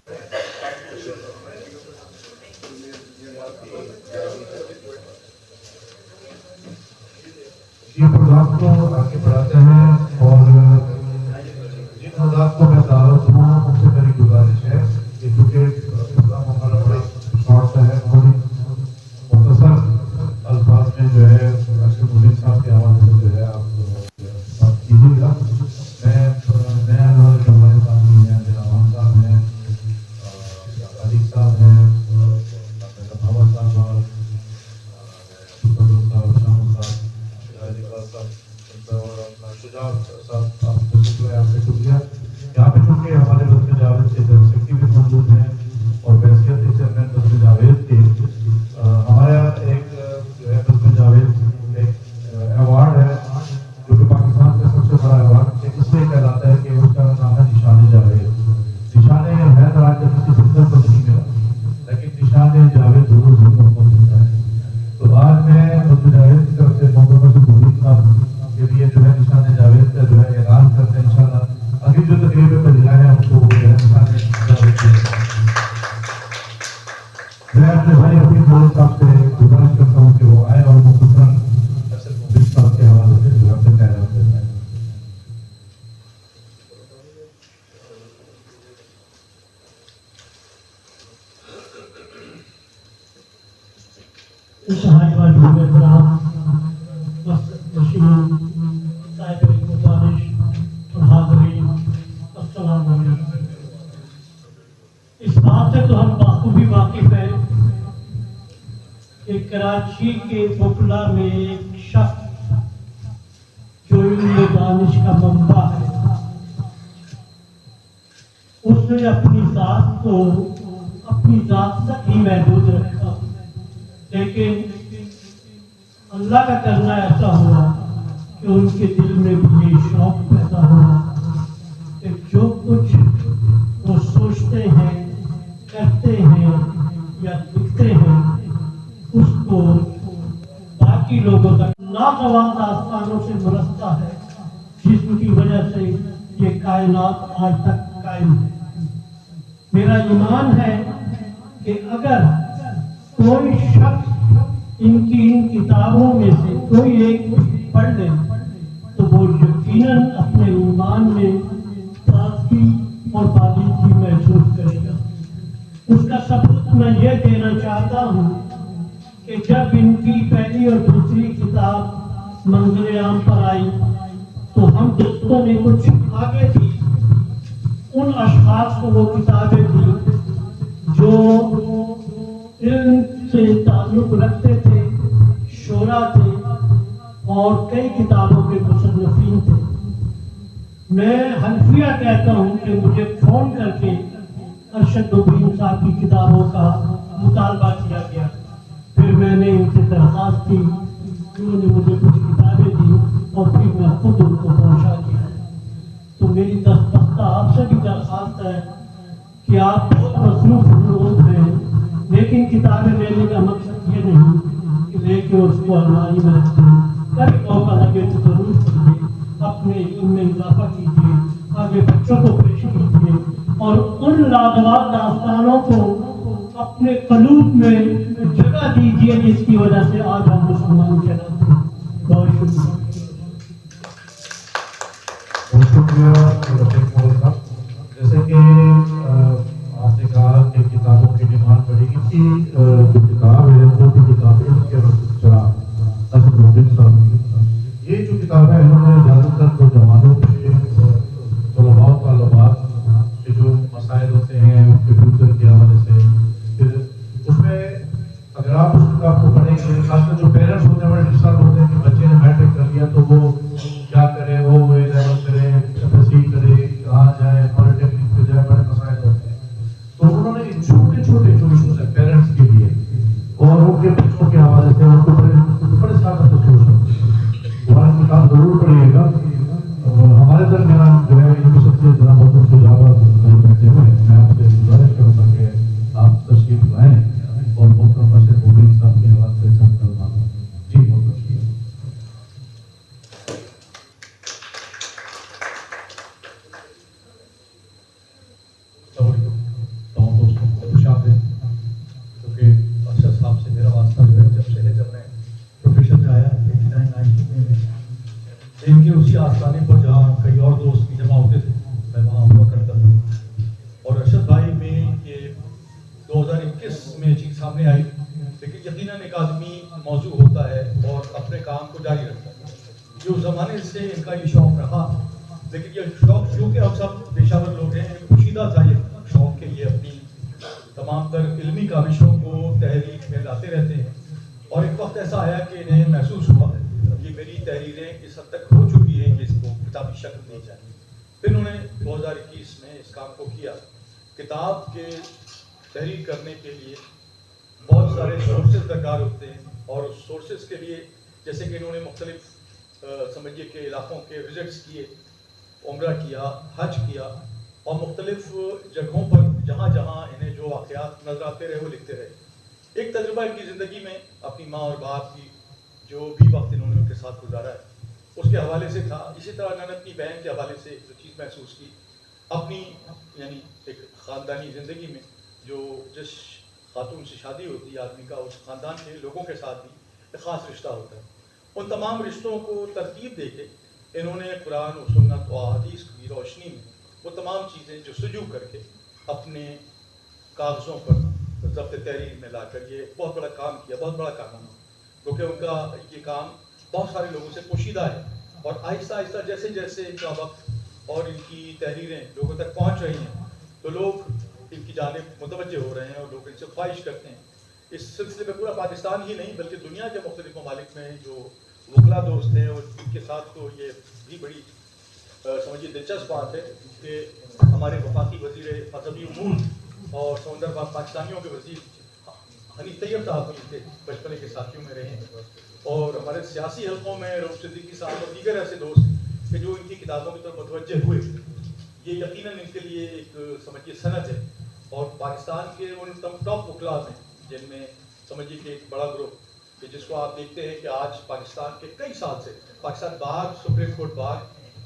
ये प्रोग्राम को आगे बढ़ाते हैं और जिन हज़रात को मैं दावत दूँ उनसे मेरी गुजारिश है कि चूँकि प्रोग्राम हमारा बड़ा शॉर्ट सा है बहुत ही मुख्तसर अल्फाज में जो है मुनीर साहब के हवाले से जो है आप बात कीजिएगा मैं हमारे सामने हैं जनावान साहब हैं अलीक साहब हैं मोहम्मद साहब और आपसे शुक्रिया यहाँ पे चूँकि हमारे बल्कि जावेद से जनरल सेक्रेटरी भी मौजूद हैं और बैसियत के चेयरमैन बल्कि जावेद के हमारा एक जो है बल्कि जावेद एक अवार्ड है जो कि पाकिस्तान का सबसे बड़ा अवार्ड इसलिए कहलाता है कि उसका नाम है निशान जावेद। निशान हैदराबाद का किसी जिंदर को नहीं मिला लेकिन निशान जावेद जरूर जिंदर को मिलता है। तो आज मैं बल्कि जावेद की तरफ से मोहम्मद साहब के लिए जो है निशान जावेद का जो है ऐलान انتہائی واجب احترام نشین صاحب گزارش اور حاضرین السلام علیکم. اس بات سے تو ہم بخوبی واقف ہیں کہ کراچی کے بکلا میں ایک شخص جو علم دانش کا منبع ہے، اس نے اپنی ذات کو اپنی ذات تک ہی محدود رکھا، لیکن اللہ کا کرنا ایسا ہوا کہ ان کے دل میں بھی یہ شوق پیدا ہوا کہ جو کچھ وہ سوچتے ہیں، کرتے ہیں یا لکھتے ہیں، اس کو باقی لوگوں تک ناگوار داستانوں سے مرستا ہے، جس کی وجہ سے یہ کائنات آج تک قائم ہے. میرا ایمان ہے کہ اگر کوئی شخص ان کتابوں میں سے کوئی ایک پڑھ لے تو وہ یقیناً اپنے ایمان میں تازگی اور بالیدگی محسوس کرے گا. اس کا ثبوت میں یہ دینا چاہتا ہوں کہ جب ان کی پہلی اور دوسری کتاب منظر عام پر آئی تو ہم دوستوں نے کچھ آگے بھی ان اشخاص کو وہ کتابیں دی جو علم سے تعلق رکھتے تھے، شعراء تھے اور کئی کتابوں کے مصنفین تھے. میں حنفیہ کہتا ہوں کہ مجھے فون کر کے ارشد مبین صاحب کی کتابوں کا مطالبہ کیا گیا. پھر میں نے ان سے درخواست کی، انہوں نے مجھے کچھ کتابیں دی اور پھر میں خود ان کو پہنچا دیا. تو میری دستبختہ آپ سے بھی درخواست ہے کہ آپ بہت مصروف لوگ ہیں، لیکن کتابیں لینے کا مقصد یہ نہیں کہ لے کے اس کو الماری میں رکھ دیں. کبھی موقع لگے تو ضرور پڑھیے، اپنے علم میں اضافہ کیجیے، آگے بچوں کو پیش کیجیے اور ان لاجواب داستانوں کو اپنے قلوب میں جگہ دیجیے جس کی وجہ سے آج ہم مسلمان کہلاتے ہیں. بہت شکریہ. بہت شکریہ رفیق مول صاحب. جیسے کہ آپ نے کہا کہ کتابوں کی ڈیمانڈ بڑھے گی کہ جو کتاب ہے وہ بھی کتاب ہے اس کے چراغ ارشد مبین صاحب کی. یہ جو کتاب ہے انہوں نے زیادہ تر نوجوانوں کے طلباء و طالبات کے جو مسائل ہوتے ہیں ان کے فیوچر کے حوالے سے، پھر اس میں اگر آپ اس کتاب کو پڑھیں گے، خاص کر جو پیرنٹس ہوتے ہیں بڑے ڈسٹرب ہوتے ہیں کہ بچے نے میٹرک کر لیا تو وہ کیا کرے، وہ اے لیول کرے، ایف ایس سی کرے، کہاں جائے، پالی ٹیکنک پہ جائے، بڑے مسائل ہوتے ہیں. تو انہوں نے چھوٹے چھوٹے جو ایشوز ہیں پیرنٹس کے لیے اور ان کے بچوں کے حوالے سے ان کو بڑے سادہ سوچ ہیں. ہماری کتاب ضرور پڑھیے گا. ہمارے درمیان جو ہے ان سب سے ذرا بہت سجاوٹ بیٹھے ہوئے ہیں. میں آپ سے گزارش کروں گا کہ آپ تشریف لائیں اور محترم ارشد مبین صاحب کے حوالے سے چند کلمات. جی بہت شکریہ. السلام علیکم تمام دوستوں کو خوش آمدید. کیونکہ ارشد صاحب سے میرا واسطہ جو ہے جب میں پروفیشن میں آیا 89-90 میں ان کے اسی آستانے پر جہاں کئی اور دوست بھی جمع ہوتے تھے میں وہاں ہوا کرتا تھا. اور ارشد بھائی میں یہ 2021 میں چیز سامنے آئی، لیکن یقیناً ایک آدمی موضوع ہوتا ہے اور اپنے کام کو جاری رکھتا ہے. یہ اس زمانے سے ان کا یہ شوق رہا، لیکن یہ شوق کیونکہ ہم سب پیشہ ور لوگ ہیں، پوشیدہ تھا یہ شوق کے لیے اپنی تمام تر علمی کاوشوں کو تحریک میں لاتے رہتے ہیں. اور ایک وقت ایسا آیا کہ انہیں محسوس ہوا کہ میری تحریریں اس حد تک ہو چکی ہیں کہ اس کو کتابی شکل دی جائے. پھر انہوں نے 2021 میں اس کام کو کیا. کتاب کے تحریر کرنے کے لیے بہت سارے سورسز درکار ہوتے ہیں اور اس سورسز کے لیے جیسے کہ انہوں نے مختلف سمجھیے کہ علاقوں کے وزٹس کیے، عمرہ کیا، حج کیا اور مختلف جگہوں پر جہاں جہاں انہیں جو واقعات نظر آتے رہے وہ لکھتے رہے. ایک تجربہ ان کی زندگی میں اپنی ماں اور باپ کی جو بھی وقت انہوں نے ان کے ساتھ گزارا ہے اس کے حوالے سے تھا. اسی طرح انہوں نے اپنی بہن کے حوالے سے جو چیز محسوس کی اپنی یعنی ایک خاندانی زندگی میں جو جس خاتون سے شادی ہوتی ہے آدمی کا اس خاندان کے لوگوں کے ساتھ بھی ایک خاص رشتہ ہوتا ہے. ان تمام رشتوں کو ترتیب دے کے انہوں نے قرآن و سنت و احادیث کی روشنی میں وہ تمام چیزیں جستجو کر کے اپنے کاغذوں پر ضبط تحریر میں لا کر یہ بہت بڑا کام کیا، بہت بڑا کام ہے. क्योंकि उनका ये काम बहुत सारे लोगों से पोशीदा है और आहिस्ता आहिस्ता जैसे जैसे इनका वक्त और इनकी तहरीरें लोगों तक पहुंच रही हैं तो लोग इनकी जानिब मुतवज्जे हो रहे हैं और लोग इनसे ख्वाहिश करते हैं। इस सिलसिले में पूरा पाकिस्तान ही नहीं बल्कि दुनिया के मुख्तलिफ ममालिक में जो वकला दोस्त हैं और इनके साथ तो ये भी बड़ी समझिए दिलचस्प बात है कि हमारे वफाकी वज़ीर मजहबी उमूर और समंदर पाकिस्तानियों के वज़ीर हनीफ तैयब साहब भी थे, बचपन के साथियों में रहे हैं और हमारे सियासी हलकों में रऊफ सिद्दीकी साहब और दीगर ऐसे दोस्त कि जो इनकी किताबों की तरफ मुतवज्जे हुए, ये यकीनन इनके लिए एक समझिए सनद है। और पाकिस्तान के उन टॉप वकला में जिनमें समझिए कि एक बड़ा ग्रुप कि जिसको आप देखते हैं कि आज पाकिस्तान के कई साल से पाकिस्तान बार, सुप्रीम कोर्ट बार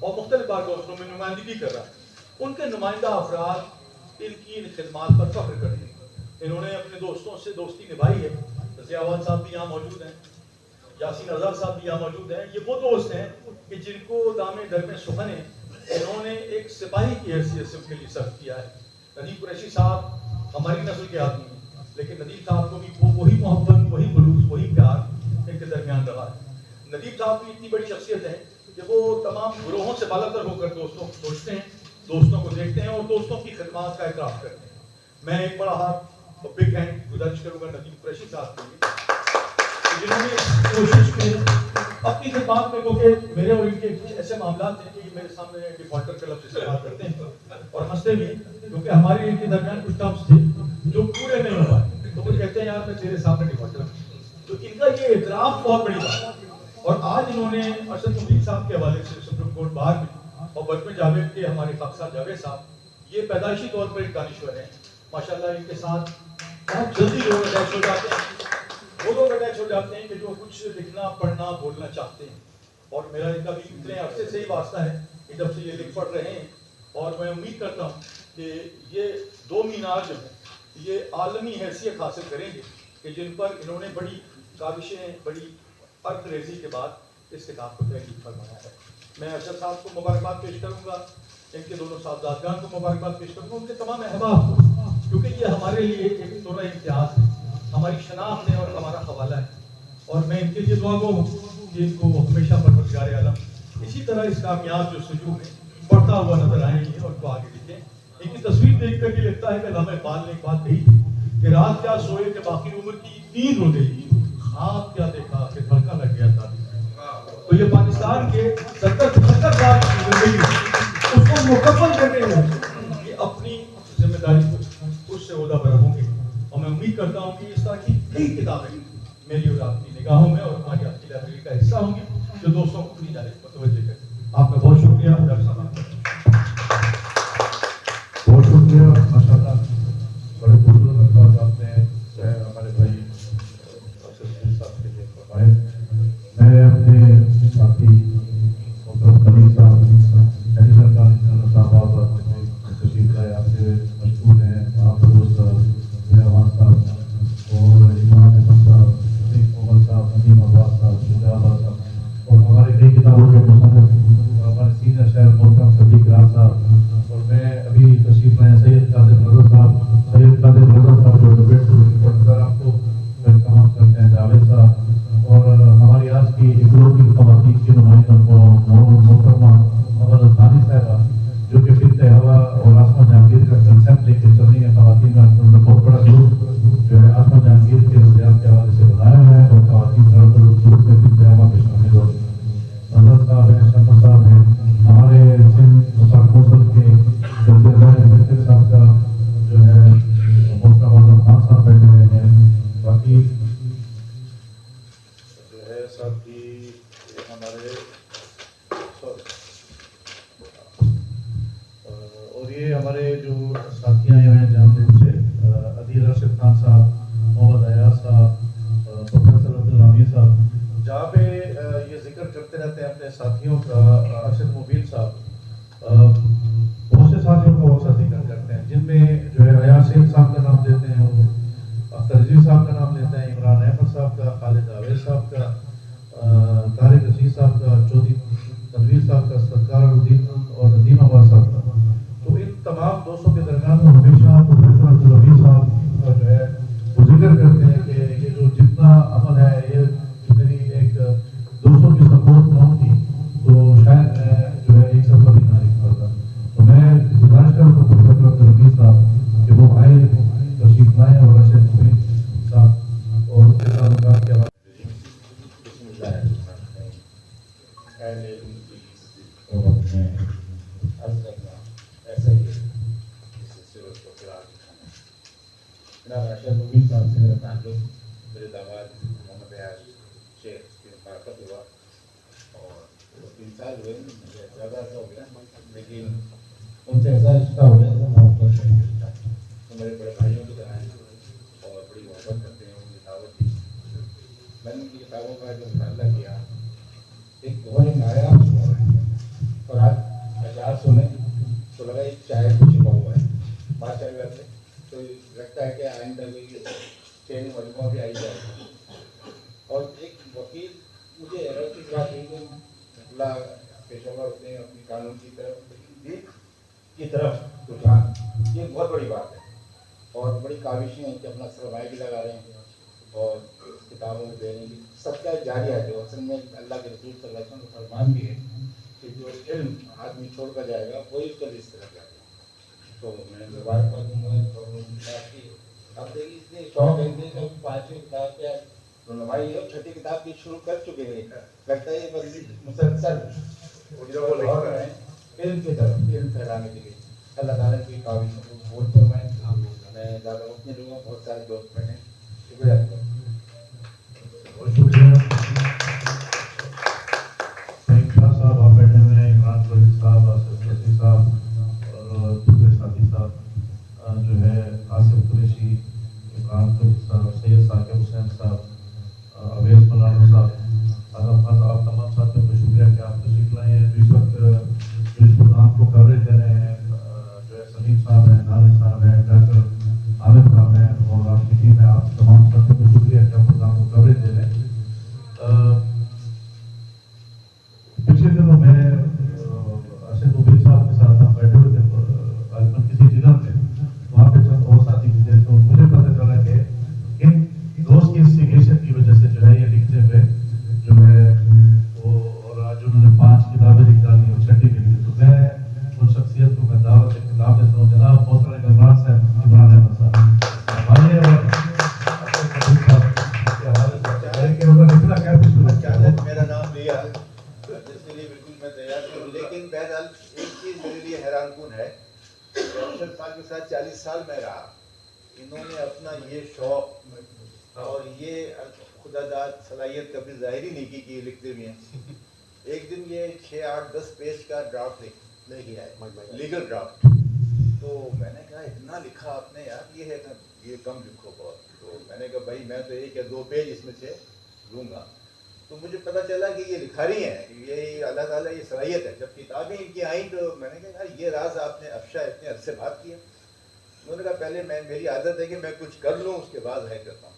और मुख्तलिफ बार कौंसलों में नुमाइंदगी कर रहा है, उनके नुमाइंदा अफराद इनकी इन खिदमात पर फख्र करते हैं। इन्होंने अपने दोस्तों से दोस्ती निभाई है। ज़ियावाद साहब भी यहाँ मौजूद हैं, यासीन अज़हर साहब भी यहाँ मौजूद हैं। ये वो दोस्त हैं कि जिनको दामे दर में सुखन है, इन्होंने एक सिपाही की हैसियत से उनके लिए सर्व किया है। नदीम कुरैशी साहब हमारी नस्ल के आदमी हैं, लेकिन नदीम साहब को भी वही मोहब्बत, वही खुलूस, वही प्यार इनके दरमियान रहा है। नदीम साहब की इतनी बड़ी शख्सियत है कि वो तमाम गुरोहों से बालातर होकर दोस्तों को सोचते हैं, दोस्तों को देखते हैं और दोस्तों की खिदमत का एतराफ़ करते हैं। मैं एक बड़ा हाथ और बिग हैंड गुजारिश करूँगा नदीम कुरैशी साहब के लिए जिन्होंने कोशिश की अपनी खिदमत में, क्योंकि मेरे और इनके कुछ ऐसे मामला हैं कि मेरे सामने डिफॉल्टर के लफ्ज़ इस्तेमाल करते हैं और हंसते भी, क्योंकि हमारे इनके दरमियान कुछ टर्म्स थे जो पूरे नहीं हो पाए, तो वो कहते हैं यार मैं तेरे सामने डिफॉल्टर। तो इनका ये इतराफ़ बहुत बड़ी बात है। और आज इन्होंने अरशद मुफीद साहब के हवाले से सुप्रीम कोर्ट बार में और बचपन जावेद के हमारे खाकसाद जावेद साहब, ये पैदाइशी तौर पर एक दानिश्वर हैं माशाल्लाह। इनके साथ बहुत जल्दी लोग अटैच हो जाते हैं, वो लोग अटैच हो जाते हैं कि जो कुछ लिखना पढ़ना बोलना चाहते हैं। और मेरा इनका भी इतने अरसे से ही वास्ता है कि जब से ये लिख पढ़ रहे हैं, और मैं उम्मीद करता हूँ कि ये दो मीनार जो हैं ये आलमी हैसियत हासिल करेंगे कि जिन पर इन्होंने बड़ी काविशें, बड़ी अर्थ-रेज़ी के बाद इस किताब को तहरीर फरमाया है। मैं अरशद साहब को मुबारकबाद पेश करूँगा, इनके दोनों साहबजादगान को मुबारकबाद पेश करूँगा, उनके तमाम अहबाब को, क्योंकि ये हमारे लिए एक तोरा इम्तियाज़ है, हमारी शनाख्त है और हमारा हवाला है। और मैं इनके लिए दुआ गो हूँ कि इनको हमेशा परवरदिगार आलम इसी तरह इस कामयाब जो सुजू में बढ़ता हुआ नजर आएंगे और उनको आगे लिखें। इनकी तस्वीर देख कर ये लगता है कि अल्लामा इकबाल ने एक बात कही थी कि रात क्या सोए कि बाकी उम्र की नींद हो गई, आप क्या देखा कि धड़का लग गया था। तो ये पाकिस्तान के 70-75 साल की जिंदगी उसको मुकम्मल करने में ये अपनी जिम्मेदारी को उससे ओहदा पर होंगे। और मैं उम्मीद करता हूँ कि इस तरह की कई किताबें मेरी और आपकी निगाहों में और हमारी आपकी लाइब्रेरी का हिस्सा होंगी जो दोस्तों को अपनी जानिब मुतवज्जे करें। आपका बहुत शुक्रिया। बहुत शुक्रिया माशाल्लाह, बड़े खूबसूरत अंदाज आपने हमारे भाई साहब के लिए फरमाए। मैं अपने साथी खलील साहब तशरीफ लाए, आपसे मशहूर हैं, आप दोस्त मेहमान साहब और इमाम अहमद साहब, मोहम्मद साहब, नदीम अब्बास साहब, शुजाबाद साहब और हमारे कई किताबों के मुसन्निफ हमारे सीनियर शायर मोहतरम सदीक राज साहब, और मैं अभी तशरीफ लाए सैयद कादिर रज़ा साहब जो डिबेट प्रोफेसर आपको वेलकम करते हैं, जावेद साहब और हमारी आज की इकलौती ख़वातीन की नुमाइंदा मोहतरमा अवल खानी साहबा जो कि फिर हवा और आसमा जहांगीर का कंसेप्ट लेके चल रही है। ख़वातीन में बहुत बड़ा ग्रुप जो है आसमा जहांगीर के रज़ियात के हवाले से बनाया हुआ है और ख़वातीन ग्रुप में फिर हवा के शामिल हो नजर साहब हैं, शम्मा साहब हैं, हमारे सिंध कौंसिल के जल्दी साहब का जो है मोहतरमा आजम खान साहब बैठे हुए हैं, बाकी जो है साथी हमारे और ये हमारे जो साथी आए हुए हैं जहां से अदील रशीद खान साहब, मोहम्मद अयाज साहब, प्रोफेसर अब्दुल हमीद साहब, जहाँ पे ये जिक्र करते रहते हैं अपने साथियों का। अरशद मुफीद साहब बहुत से साथियों का बहुत सा जिक्र करते हैं, जिनमें जो है अयाज शेख साहब का नाम लेते हैं, वो अख्तर अजीज साहब का नाम लेते हैं, इमरान अहमद साहब का, खालिद आवेद साहब का, तारिक अजीज साहब का, चौधरी तनवीर साहब का, सरकार और नदीम अब्बास साहब का। तो इन तमाम दोस्तों के दरमियान वो हमेशा प्रोफेसर अब्दुल हमीद साहब का जो है वो जिक्र करते हैं कि ये जो जितना अमल है, ये اہل علم کی صحبت میں عرض کرنا ایسا ہی ہے اس سلسلے کو قرار دکھانا. جناب ارشد مبین صاحب سے میرا تعلق میرے داماد محمد ایاز شیخ کی مفارقت ہوا اور 3 سال ہوئے, مجھے زیادہ ایسا ہو گیا, لیکن ان سے ایسا رشتہ ہو گیا ایسا محبت کا رشتہ. تو میرے بڑے بھائیوں کی طرح ہیں اور بڑی محبت کرتے ہیں. ان کی دعوت دی, میں نے ان کی کتابوں کا جو مطالعہ کیا, ایک بہت ہی نایاب چھپا ہوا ہے. اور آج اشعار سنے تو لگا ایک شاعر کو چھپا ہوا ہے ماشاء اللہ سے. تو لگتا ہے کہ آئندہ بھی شعری مجموعہ بھی آئی جائے گا. اور ایک وکیل, مجھے حیرت کی بات ہے کہ اللہ پیشہ ور ہوتے ہیں اپنی قانون کی طرف, لیکن کی طرف رجحان, یہ بہت بڑی بات ہے. اور بڑی کاوشیں ہیں کہ اپنا سرمایہ بھی لگا رہے ہیں اور کتابوں میں دے رہے ہیں. سب کا جاری ہے جو اصل میں اللہ کے رسول صلی اللہ علیہ وسلم کا فرمان بھی ہے کہ جو علم آدمی چھوڑ کر جائے گا وہی اس کا رزق رکھ جائے گا. تو میں مبارکباد دوں گا اور کی اب دیکھیے اتنے شوق ہے کہ 5ویں کتاب کے رونمائی ہے اور 6ٹھی کتاب کی شروع کر چکے ہیں. لگتا ہے یہ بس مسلسل علم کی طرف, علم پھیلانے کے لیے اللہ تعالیٰ کی کاوشوں کو بہت فرمائیں. میں زیادہ وقت نہیں لوں گا, بہت سارے دوست بیٹھے. شکریہ. بہت شکریہ سعید شاہ صاحب, آپ بیٹھے ہوئے ہیں, عمران وزیر صاحب, آصف رشید صاحب اور دوسرے ساتھی صاحب جو ہے آصف قریشی, عمران وزیر صاحب, سید ثاقب حسین صاحب, اویس ملانو صاحب, اعظم خان صاحب, آپ تمام ساتھیوں کا شکریہ کہ آپ تشریف لائے ہیں. اس وقت جو اس پروگرام کو کوریج دے رہے ہیں جو ہے سلیم صاحب ہیں, ناظر صاحب ہیں, ڈاکٹر عامر صاحب ہیں اور آپ کی ٹیم ہے. آپ تمام ساتھیوں کو شکریہ کہ آپ پروگرام کو کوریج دے رہے ہیں. پچھلے دنوں میں ارشد مبین صاحب کے ساتھ ہم بیٹھے ہوئے تھے غالباً کسی ڈنر میں, وہاں پہ چند اور ساتھی بھی تھے. تو مجھے پتہ چلا کہ ان دوست کی انسٹیگیشن کی وجہ سے جو ہے یہ لکھتے ہوئے جو ہے وہ, اور آج انہوں نے 5 کتابیں لکھ ڈالی اور 6ٹھی بھی لکھی. تو میں ان شخصیت کو میں دعوت کتاب دیتا ہوں. جناب محترم عمران صاحب, عمران احمد صاحب آئیے اور اچانک میرا نام لیا جس کے لیے بالکل میں تیار ہوں, لیکن بہرحال ایک چیز میرے لیے حیران کن ہے. ارشد صاحب کے ساتھ 40 سال میں رہا, انہوں نے اپنا یہ شوق اور یہ خدا داد صلاحیت کبھی ظاہر ہی نہیں کی کہ یہ لکھتے بھی ہیں. ایک دن یہ 6, 8, 10 پیج کا ڈرافٹ لے کے آئے, لیگل ڈرافٹ. تو میں نے کہا اتنا لکھا آپ نے یار, یہ ہے کہ یہ کم لکھو بہت. تو میں نے کہا بھائی میں تو 1 یا 2 پیج اس میں سے لوں گا. تو مجھے پتہ چلا کہ یہ لکھاری ہیں, یہ اللہ تعالیٰ یہ صلاحیت ہے. جب کتابیں ان کی آئیں تو میں نے کہا یہ راز آپ نے افشا اتنے عرصے بعد کیا. انہوں نے کہا پہلے میری عادت ہے کہ میں کچھ کر لوں اس کے بعد ہے کرتا ہوں.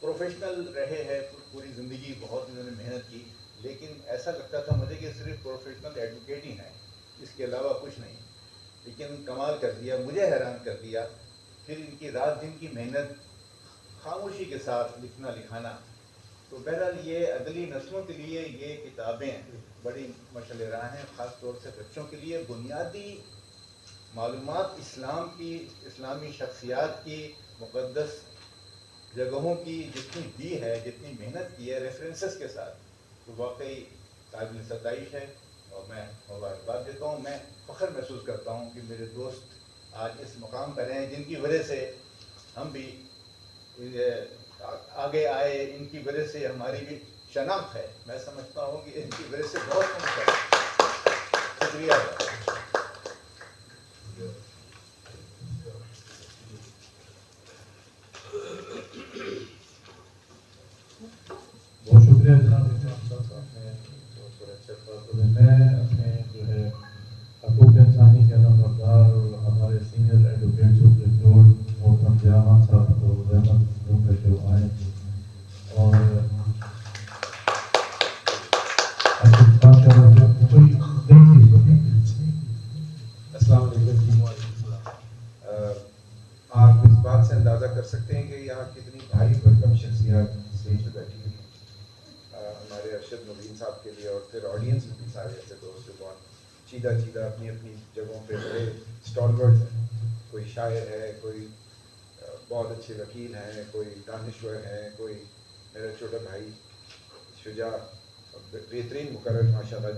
پروفیشنل رہے ہیں پوری زندگی, بہت انہوں نے محنت کی, لیکن ایسا لگتا تھا مجھے کہ صرف پروفیشنل ایڈوکیٹ ہی ہیں, اس کے علاوہ کچھ نہیں. لیکن کمال کر دیا, مجھے حیران کر دیا. پھر ان کی رات دن کی محنت, خاموشی کے ساتھ لکھنا لکھانا. تو بہرحال یہ اگلی نسلوں کے لیے یہ کتابیں بڑی مشعل راہ ہیں, خاص طور سے بچوں کے لیے. بنیادی معلومات اسلام کی, اسلامی شخصیات کی, مقدس جگہوں کی جتنی دی ہے, جتنی محنت کی ہے ریفرنسز کے ساتھ, تو واقعی قابل ستائش ہے. اور میں مبارکباد دیتا ہوں. میں فخر محسوس کرتا ہوں کہ میرے دوست آج اس مقام پر ہیں جن کی وجہ سے ہم بھی آگے آئے, ان کی وجہ سے ہماری بھی شناخت ہے. میں سمجھتا ہوں کہ ان کی وجہ سے بہت کچھ ہے. شکریہ. بہت شکریہ جناب عمران صاحب, آپ نے بہت بڑے اچھے بات ہوئے. میں اپنے جو ہے حقوق انسانی کے علمبردار اور ہمارے سینئر ایڈوکیٹ سپریم کورٹ محترم ضیاء صاحب کو رحمت دوں گا کہ وہ آئیں اور کوئی نئی چیز بتائیں. السلام علیکم. آپ اس بات سے اندازہ کر سکتے ہیں کہ یہاں کتنی بھاری بھرکم شخصیات اسٹیج پہ بیٹھی ہوئی ہیں. ہمارے ارشد مبین صاحب کے لیے اور پھر آڈینس میں بھی سارے ایسے دوست جو بہت چیدہ اپنی اپنی جگہوں پہ بڑے اسٹالورڈ ہیں. کوئی شاعر ہے, کوئی بہت اچھے وکیل ہیں, کوئی دانشور ہیں, کوئی میرا چھوٹا بھائی شجاع बेहतरीन मुकर्रर माशाल्लाह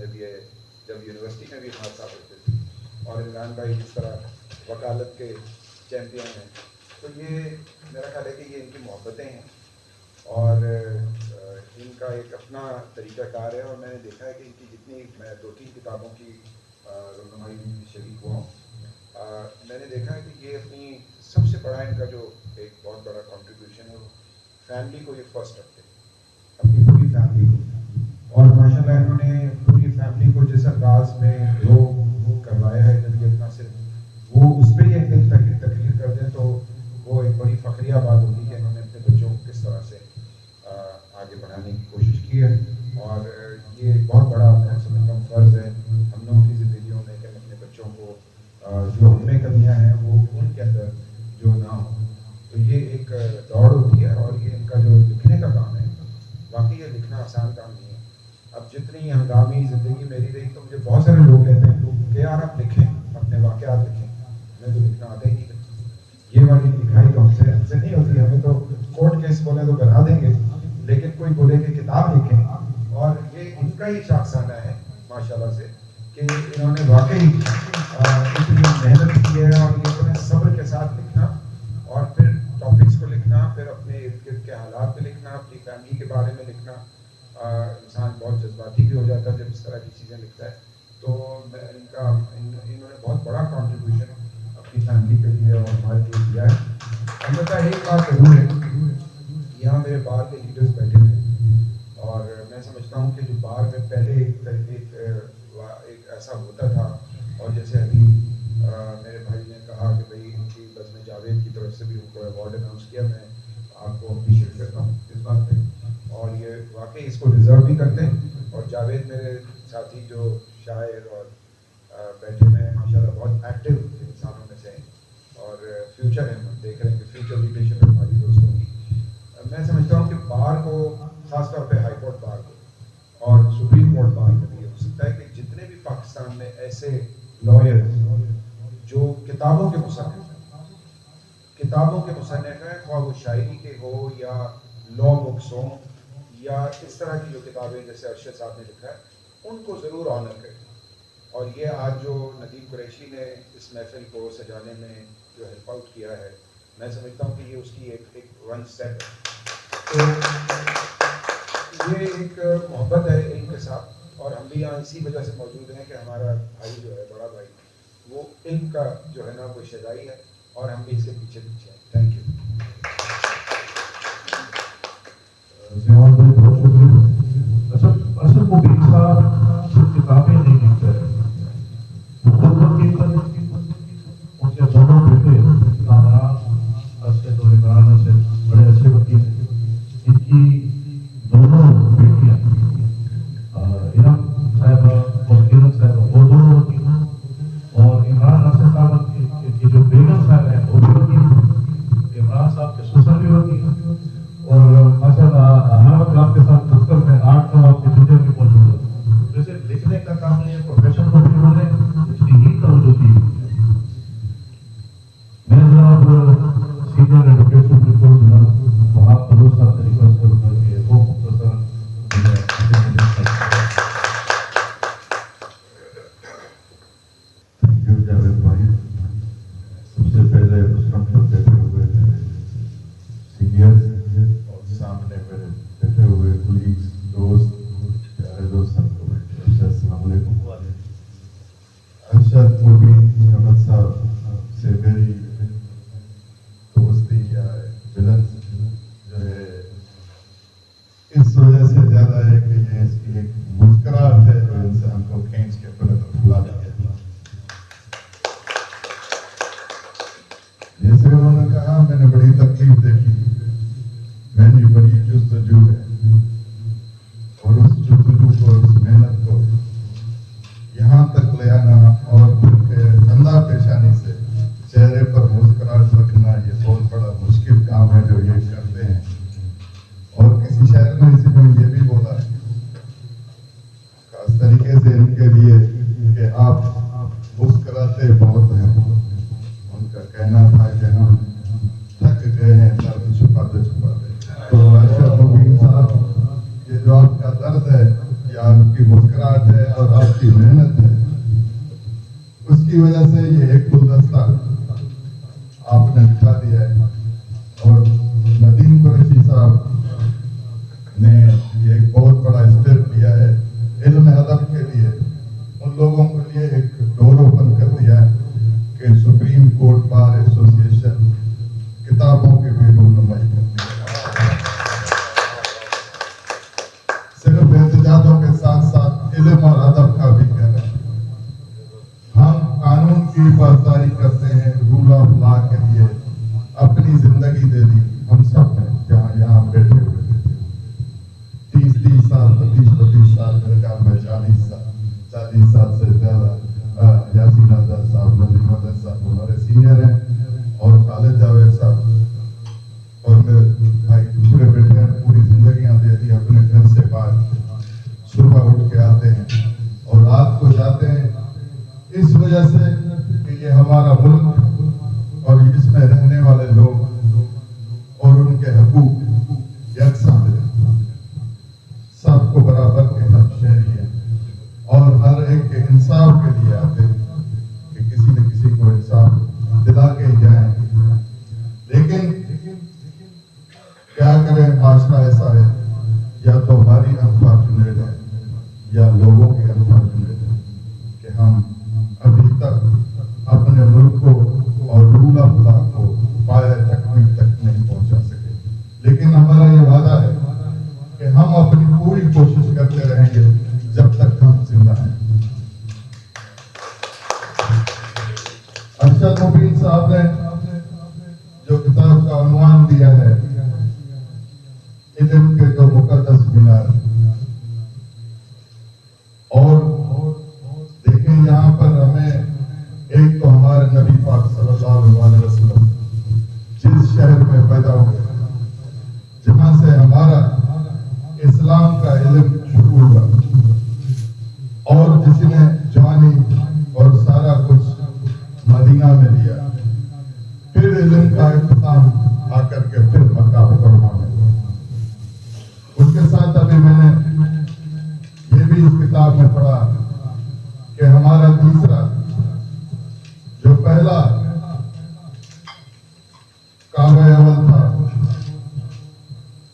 जब यूनिवर्सिटी में भी हमारे साथ होते थे, और इमरान भाई जिस तरह वकालत के चैम्पियन हैं, तो ये मेरा ख्याल है कि ये इनकी मोहब्बतें हैं और इनका एक अपना तरीक़ाकार है। और मैंने देखा है कि इनकी जितनी, मैं 2-3 किताबों की रहनुमाई में शरीक हुआ हूँ, मैंने देखा है कि ये अपनी सबसे बड़ा इनका जो एक बहुत बड़ा कंट्रीब्यूशन है वो फैमिली को ये फर्स्ट रखते हैं, अपनी पूरी फैमिली को। और माशाल्लाह इन्होंने पूरी फैमिली को जिस अंदाज में ग्रो करवाया है, जब ये अपना सिर्फ वो उस पर ही एक दिन तकरीर कर दें तो वो एक बड़ी फखरिया बात होगी कि इन्होंने अपने बच्चों को किस तरह से आगे बढ़ाने की कोशिश की है। और ये बहुत बड़ा मैं समझता हूँ फ़र्ज़ है हम लोगों की ज़िंदगियों में कि हम अपने बच्चों को जो हमें कमियाँ हैं वो उनके अंदर जो ना हो। तो ये एक दौड़ होती है और ये इनका जो लिखने का काम है, वाकई ये लिखना आसान काम नहीं है। अब जितनी हंगामी ज़िंदगी मेरी रही तो मुझे बहुत सारे लोग कहते हैं कि यार आप लिखें, अपने वाक़यात लिखें, हमें तो लिखना आता ही नहीं। ये वाली लिखाई तो हमसे नहीं होती, हमें तो कोर्ट केस बोले तो बना देंगे, लेकिन कोई बोले कि किताब लिखें। और ये इनका ही शाखसाना है माशाल्लाह से कि इन्होंने वाकई इतनी मेहनत की है और ये इन्होंने सब्र के साथ लिखना और फिर टॉपिक्स को लिखना, फिर अपने इर्द गिर्द के हालात पे लिखना, अपनी फैमिली के बारे में लिखना। इंसान बहुत जज्बाती भी हो जाता है जब इस तरह की चीज़ें लिखता है। तो इन्होंने बहुत बड़ा कॉन्ट्रीब्यूशन अपनी फैमिली के लिए और हमारे लिए दिया है। अलबत्ता एक बात जरूर है, यहाँ मेरे बार के लीडर्स बैठे हुए हैं और मैं समझता हूँ कि जो बार में पहले एक ऐसा होता था, और जैसे अभी मेरे भाई ने कहा कि भाई इनकी बस में जावेद की तरफ से भी उनको अवार्ड अनाउंस किया, मैं आपको अप्रीशिएट करता हूँ इस बात पे, और ये वाकई इसको डिज़र्व भी करते हैं। और जावेद मेरे साथी जो शायर और बैठे में माशाल्लाह बहुत एक्टिव इंसानों में से हैं और फ्यूचर है, हम देख रहे हैं कि फ्यूचर लीडरशिप है हमारी दोस्तों की। मैं समझता हूँ कि बार को, ख़ासतौर पे हाई कोर्ट बार को और सुप्रीम कोर्ट बार में भी हो सकता है कि जितने भी पाकिस्तान में ऐसे लॉयर जो किताबों के मुसन्निफ़ हैं, ख्वाह वो शायरी के हो या लॉ बुक्स हो या इस तरह की जो किताबें जैसे अरशद साहब ने लिखा है, उनको ज़रूर ऑनर करें। और ये आज जो नदीम कुरैशी ने इस महफिल को सजाने में जो हेल्प आउट किया है, मैं समझता हूँ कि ये उसकी एक वन स्टेप है। तो ये एक मोहब्बत है इल्म के साथ, और हम भी यहाँ इसी वजह से मौजूद हैं कि हमारा भाई जो है, बड़ा भाई, वो इल्म का जो है ना वो शदाई है और हम भी इसके पीछे हैं। Thank you. जवान भाई बहुत शुक्रिया। असल मुबीन साहब सिर्फ किताबें नहीं लिखते हैं, उनके दोनों बेटे कामरान अरशद और इमरान अरशद बड़े अच्छे वकील हैं। इनकी दोनों बेटियां इरम साहिबा और किरण साहिबा, वो दोनों वकील हैं, और इमरान अरशद साहब की जो बेगम साहब हैं वो भी वकील हैं, इमरान साहब के ससुर भी वकील हैं। और माशाल्लाह हर वक्त आपके साथ दफ्तर में 8-9 आपके जूते भी मौजूद है। तो सिर्फ लिखने का काम नहीं है, प्रोफेशन को भी उन्होंने इतनी ही तवज्जो दी। मैं जनाब सीनियर एडवोकेट सुप्रीम कोर्ट जनाब वहाब बलूच साहब से रिक्वेस्ट करूँगा कि वो मुख्तसर थैंक यू जावेद भाई। सबसे पहले उस वक्त बैठे हुए सीनियर और सामने मेरे बैठे हुए कुलीग्स, दोस्त, प्यारे दोस्त, सबको अस्सलाम वालेकुम। अरशद मुबीन अहमद साहब से मेरी दोस्ती या मिलन जो है इस वजह से ज़्यादा है कि ये इसकी एक मुस्कुराहट है जो इंसान को खींच के अपने तरफ ला देती है। जैसे उन्होंने कहा, मैंने बड़ी तकलीफ देखी, मैंने बड़ी जुस्तजू है, और उस जुस्तजू को, उस मेहनत को यहाँ तक ले आना और उनके धंधा पेशानी से चेहरे पर मुस्कुराहट रखना, ये बहुत बड़ा मुश्किल काम है जो ये करते हैं। और किसी शायर ने इसी में ये भी बोला है खास तरीके से इनके लिए कि आप मुस्कुराते बहुत हैं। उनका कहना था कि हम थक गए हैं दर्द छुपाते छुपाते। तो अरशद मुबीन साहब, ये जो आपका दर्द है ये मुस्कुराहट है और आपकी मेहनत है, उसकी वजह से ये एक गुलदस्ता आपने दिखा दिया है। और नदीम कुरैशी साहब ने ये एक बहुत बड़ा स्टेप लिया है इल्म अदब के लिए, उन लोगों के लिए एक डोर ओपन कर दिया है कि सुप्रीम कोर्ट बार एसोसिएशन किताबों की भी रूनुमाई करती है। सिर्फ एहतजाजों के साथ साथ इल्म और अदब का भी कह रहे हैं। हम कानून की पासदारी करते हैं, रूल ऑफ लॉ के लिए अपनी जिंदगी दे दी हम सब ने, जहाँ यहाँ बैठे हुए 30 साल 32 साल, मेरे ख्याल में 40 साल से ज्यादा यासीन आजाद साहब, नदीम आजाद साहब हमारे सीनियर हैं, और खालिद जावेद साहब और मेरे भाई दूसरे बेटे हैं, पूरी जिंदगियां दे दी अपने घर से बाहर, सुबह उठ के आते हैं और रात को जाते हैं, इस वजह से कि ये हमारा मुल्क और इसमें रहने वाले लोग और उनके हकूक यकसा मिले, सबको बराबर के हक शहरी है और हर एक के इंसाफ के लिए आते हैं कि किसी न किसी को इंसाफ दिला के ही जाएंगे। लेकिन क्या करें, माशरा ऐसा है, या तो हमारी अनफॉर्चुनेट है या लोगों की अनफॉर्चुनेट है कि हम अभी तक अपने मुल्क को और रूल ऑफ लॉ को पाया तकमील तक नहीं पहुंचा सके। लेकिन हमारा ये वादा है कि हम अपनी पूरी कोशिश करते रहेंगे जब तक हम जिंदा हैं। अरशद मुबीन साहब ने जो किताब का उन्वान दिया है, इल्म के दो मुकद्दस मीनार, और देखें यहाँ पर हमें एक तो हमारे नबी पाक सल्लल्लाहु अलैहि वसल्लम जिस शहर में पैदा हुए, जहाँ से हमारा इस्लाम का इल्म शुरू हुआ, और जिसने जवानी और सारा कुछ मदीना में लिया, फिर इल्म का इख्तिताम आकर के फिर मक्का मुकर्रमा में। उसके साथ अभी मैंने ये भी इस किताब में पढ़ा कि हमारा तीसरा जो पहला काबा अव्वल था,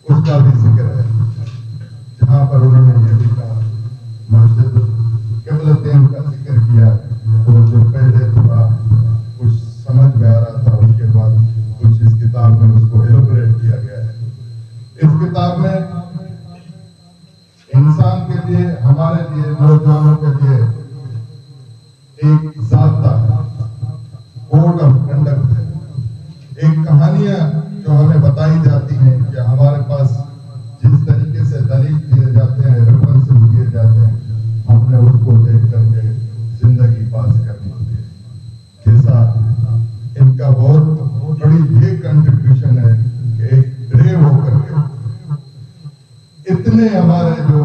उसका भी जिक्र है, जहां पर उन्होंने ये भी कहा, मस्जिद क़िबलतैन का जिक्र किया। तो जो पहले थोड़ा कुछ समझ में आ रहा था, उसके बाद कुछ इस किताब में उसको एलोबरेट किया गया है। इस किताब में इंसान के लिए, हमारे लिए, नौजवानों के लिए एक ज़ाब्ता, कोड ऑफ कंडक्ट है, एक कहानियां जो हमें बताई जाती हैं कि हमारे पास जिस तरीके से दलील किए जाते हैं, रेफरेंसेस किए जाते हैं, हमने उसको देख करके जिंदगी पास करनी होती है। जैसा इनका बहुत बड़ी ये कंट्रीब्यूशन है कि एक ब्रेव होकर के इतने हमारे जो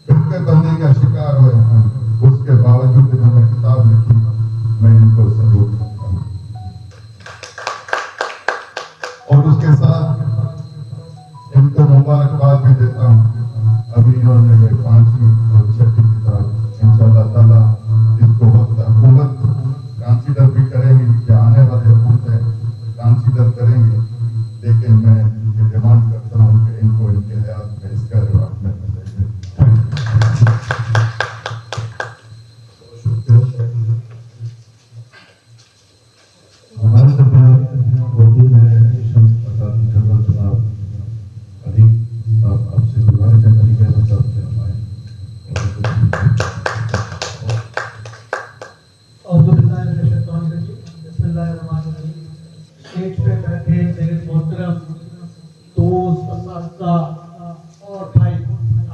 फिरके बंदी का शिकार हुए हैं, उसके बावजूद इन्होंने किताब लिखी, मैं इनको सल्यूट करता हूँ। और उसके साथ इनको मुबारकबाद भी देता हूँ। अभी इन्होंने ये 5वीं और 6वीं किताब इंशाअल्लाह ताला इसको वक्त हुकूमत कंसीडर भी करेंगी, या आने वाले हुकूमतें कंसीडर करेंगी, लेकिन मैं ये डिमांड करता हूँ कि इनको इनके हयात में इसका रिवार्ड मिलना चाहिए। हमारे दरमियान मौजूद है शम्स अकादमी जनरल जनाब अली साहब, आपसे गुजारिश है अली कहना साहब के हमारे स्टेज पे बैठे मेरे मोहतरम दोस्त, असातिज़ा और भाई,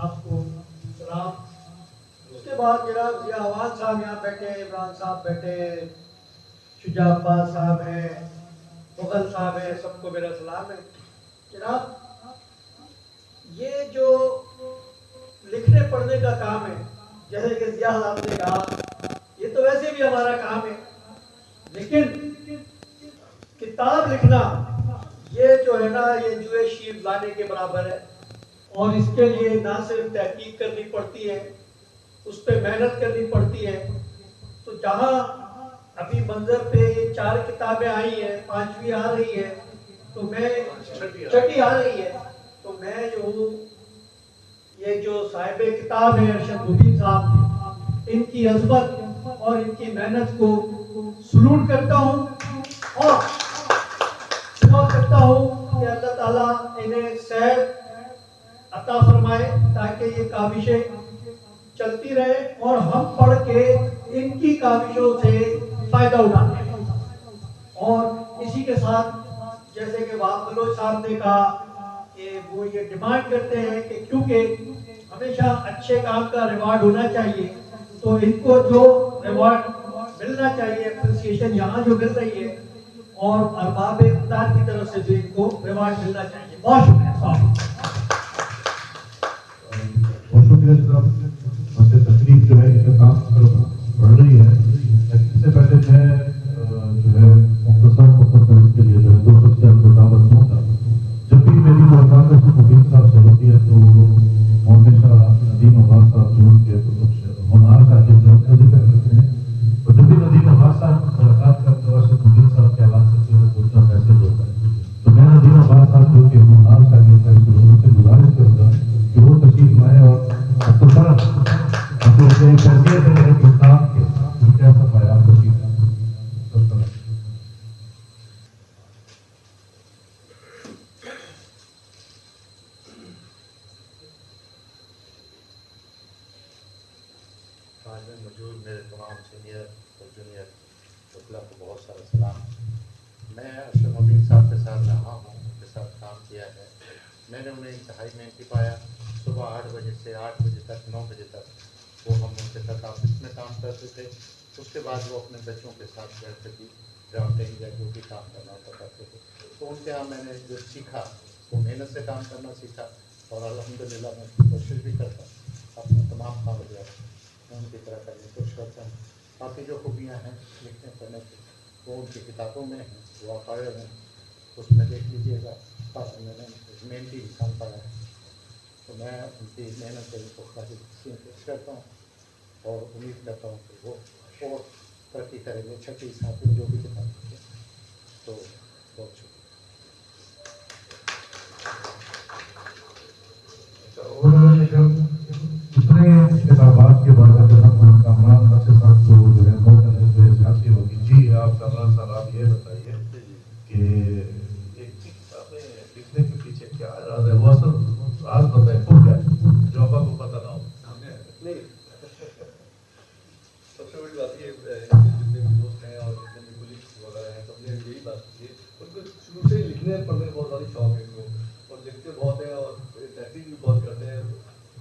आपको सलाम। उसके बाद जनाब ज़िया अवान साहब यहाँ बैठे, इमरान साहब बैठे, शुजा अब्बास साहब हैं, मुगल साहब हैं, सबको मेरा सलाम है। जनाब ये जो लिखने पढ़ने का काम है, जैसे कि ज़िया साहब ने कहा, ये तो वैसे भी हमारा काम है, लेकिन किताब लिखना ये जो है ना, ये जुए शीर लाने के बराबर है। اور اس کے لیے نہ صرف تحقیق کرنی پڑتی ہے، اس پہ محنت کرنی پڑتی ہے. تو جہاں ابھی منظر پہ یہ 4 کتابیں آئی ہیں، 5ویں آ رہی ہے، تو میں 6ٹھی آ رہی ہے، تو میں جو ہوں یہ جو صاحب کتاب ہے ارشد مبین صاحب، ان کی عظمت اور ان کی محنت کو سلوٹ کرتا ہوں اور دعا کرتا ہوں کہ اللہ تعالیٰ انہیں صحت عطا فرمائے تاکہ یہ کاوشیں چلتی رہے اور ہم پڑھ کے ان کی کاوشوں سے فائدہ اٹھاتے ہیں. اور اسی کے ساتھ جیسے کہ وہاب بلوچ صاحب نے کہا کہ وہ یہ ڈیمانڈ کرتے ہیں کہ کیونکہ ہمیشہ اچھے کام کا ریوارڈ ہونا چاہیے، تو ان کو جو ریوارڈ ملنا چاہیے، اپریسیشن یہاں جو مل رہی ہے، اور ارباب اقتدار کی طرف سے بھی ان کو ریوارڈ ملنا چاہیے. بہت شکریہ. بہت شکریہ جناب. ویسے تقریب جو ہے اختتام کی طرف بڑھ رہی ہے، لیکن اس سے پہلے میں جو ہے مختصر اس کے لیے جو ہے 2 شخصیات کو دعوت دوں گا. جب بھی میری ملاقات مبین صاحب سے ہوتی ہے تو ہمیشہ ندیم عباس صاحب جو ان کے ہونہار شاگرد ہیں ان کا ذکر کرتے ہیں. اور جب بھی ندیم عباس صاحب ملاقات کرتے ہیں ارشد مبین صاحب کے حوالے سے وہ کچھ میسج ہوتا ہے، تو میں ندیم عباس صاحب جو کہ ہونہار شاگرد ہیں ان سے گزارش کروں گا کہ وہ تشریف لائیں اور ایک حیثیت ہے ایک استاد کے ان کیا صفائی آپ تشریف لائیں. آج میں موجود میرے تمام سینئر اور جونیئر طلباء کو بہت سارا سلام. میں ارشد مبین صاحب کے ساتھ رہا ہوں، ان کے ساتھ کام کیا ہے. میں نے انہیں انتہائی محنتی پایا. صبح 8 بجے سے 8 بجے تک 9 بجے تک وہ ہم ان کے ساتھ آفس میں کام کرتے تھے. اس کے بعد وہ اپنے بچوں کے ساتھ بیٹھ کے ڈرافٹنگ یا جو بھی کام کرنا ہوتا کرتے تھے. تو ان کے یہاں میں نے جو سیکھا وہ محنت سے کام کرنا سیکھا، اور الحمدللہ میں کوشش بھی کرتا ہوں اپنا تمام کام جو ہے میں ان کی طرح کرنے کی کوشش کرتا ہوں. باقی جو خوبیاں ہیں لکھنے پڑھنے کی وہ ان کی کتابوں میں ہیں، وہ عقائد ہیں، اس میں دیکھ لیجیے گا. باقی میں نے محنتی انسان پڑھا ہے، تو میں ان کی محنت سے ان کو خاصی کوشش کرتا ہوں اور امید کرتا ہوں کہ وہ اور ترقی کریں گے. 6ٹھی 7ویں جو بھی کتاب لکھیں. تو بہت شکریہ. اتنے کتابات کے بعد اگر ہم کامران اچھے صاحب کو جو ہے موقع دیتے ہوئے زیادتی ہوگی. جی آپ کامران صاحب آپ یہ بتائیے کہ ایک کتابیں لکھنے کے پیچھے کیا راز ہے؟ وہ اصل راز بتائیں تو کیا جو آپ کو پتہ نہ ہو. نہیں، سب سے بڑی بات یہ جتنے بھی دوست ہیں اور جتنے بھی کولیگس وغیرہ ہیں سب نے یہی بات کی ہے. ان کو شروع سے لکھنے پڑھنے کا بہت زیادہ شوق ہے ان کو، اور لکھتے بہت ہیں اور تحقیق بھی بہت کرتے ہیں.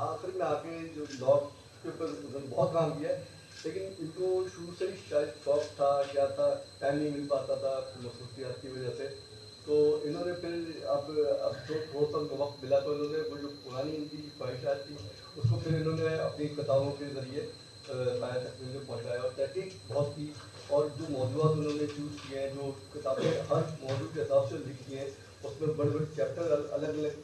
آخر میں آ کے جو لاء کے اوپر بہت کام کیا ہے، لیکن ان کو شروع سے ہی شاید شوق تھا، کیا تھا، ٹائم نہیں مل پاتا تھا مصروفیات کی وجہ سے. تو انہوں نے پھر اب جو تھوڑا سا وقت ملا تو انہوں نے وہ جو پرانی ان کی خواہشات تھی اس کو پھر انہوں نے اپنی کتابوں کے ذریعے سایہ تکمیل میں پہنچایا اور تحقیق بہت کی. اور جو موضوعات انہوں نے چوز کیے ہیں، جو کتابیں ہر موضوع کے حساب سے لکھی ہیں، اس میں بڑے بڑے چیپٹر الگ الگ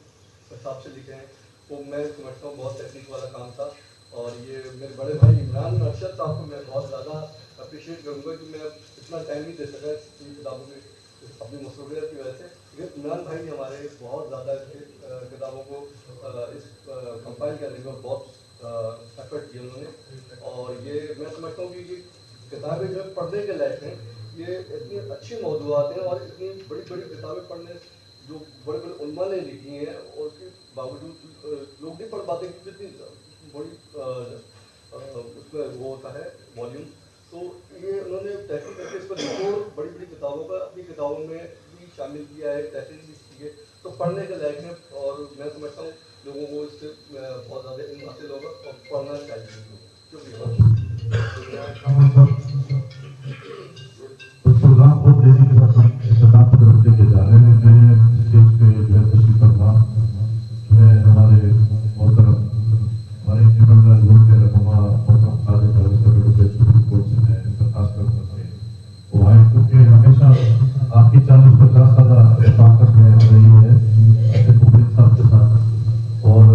حساب سے لکھے ہیں. وہ میں سمجھتا ہوں بہت تحقیق والا کام تھا. اور یہ میرے بڑے بھائی عمران ارشد صاحب کو میں بہت زیادہ اپریشیٹ کروں گا کہ میں اتنا ٹائم نہیں دے سکا ان کتابوں میں اپنی مصروفیت کی وجہ سے. لیکن عمران بھائی نے ہمارے بہت زیادہ کتابوں کو اس کمپائل کرنے میں بہت ایفرٹ کیا انہوں نے. اور یہ میں سمجھتا ہوں کہ یہ کتابیں جو پڑھنے کے لائق ہیں، یہ اتنی اچھی موضوعات ہیں اور اتنی بڑی بڑی کتابیں پڑھنے جو بڑے بڑے علماء نے لکھی ہیں، اور اس کے باوجود لوگ نہیں پڑھ پاتے کیونکہ اتنی بڑی اس میں وہ ہوتا ہے والیوم. تو یہ انہوں نے تحقیق کر کے اس پر نچوڑ بڑی بڑی کتابوں کا اپنی کتابوں میں بھی شامل کیا ہے، تحقیق بھی کی ہے. تو پڑھنے کے لائق ہے اور میں سمجھتا ہوں لوگوں کو اس سے بہت زیادہ علم حاصل ہوگا اور پڑھنا چاہیے. بہت تیزی کے ساتھ اختتام کی طرف لے کے جا رہے ہیں. میں اسٹیج پہ جو ہے تشریف فرما جو ہے ہمارے محترم ہمارے انٹرنل گروپ کے رہنما محترم خالد سپریم کورٹ سے میں درخواست کرتا ہوں کہ وہ آئیں، کیونکہ ہمیشہ آپ کی 40-50 سالہ رفاقت میں رہی ہے ارشد مبین صاحب کے ساتھ. اور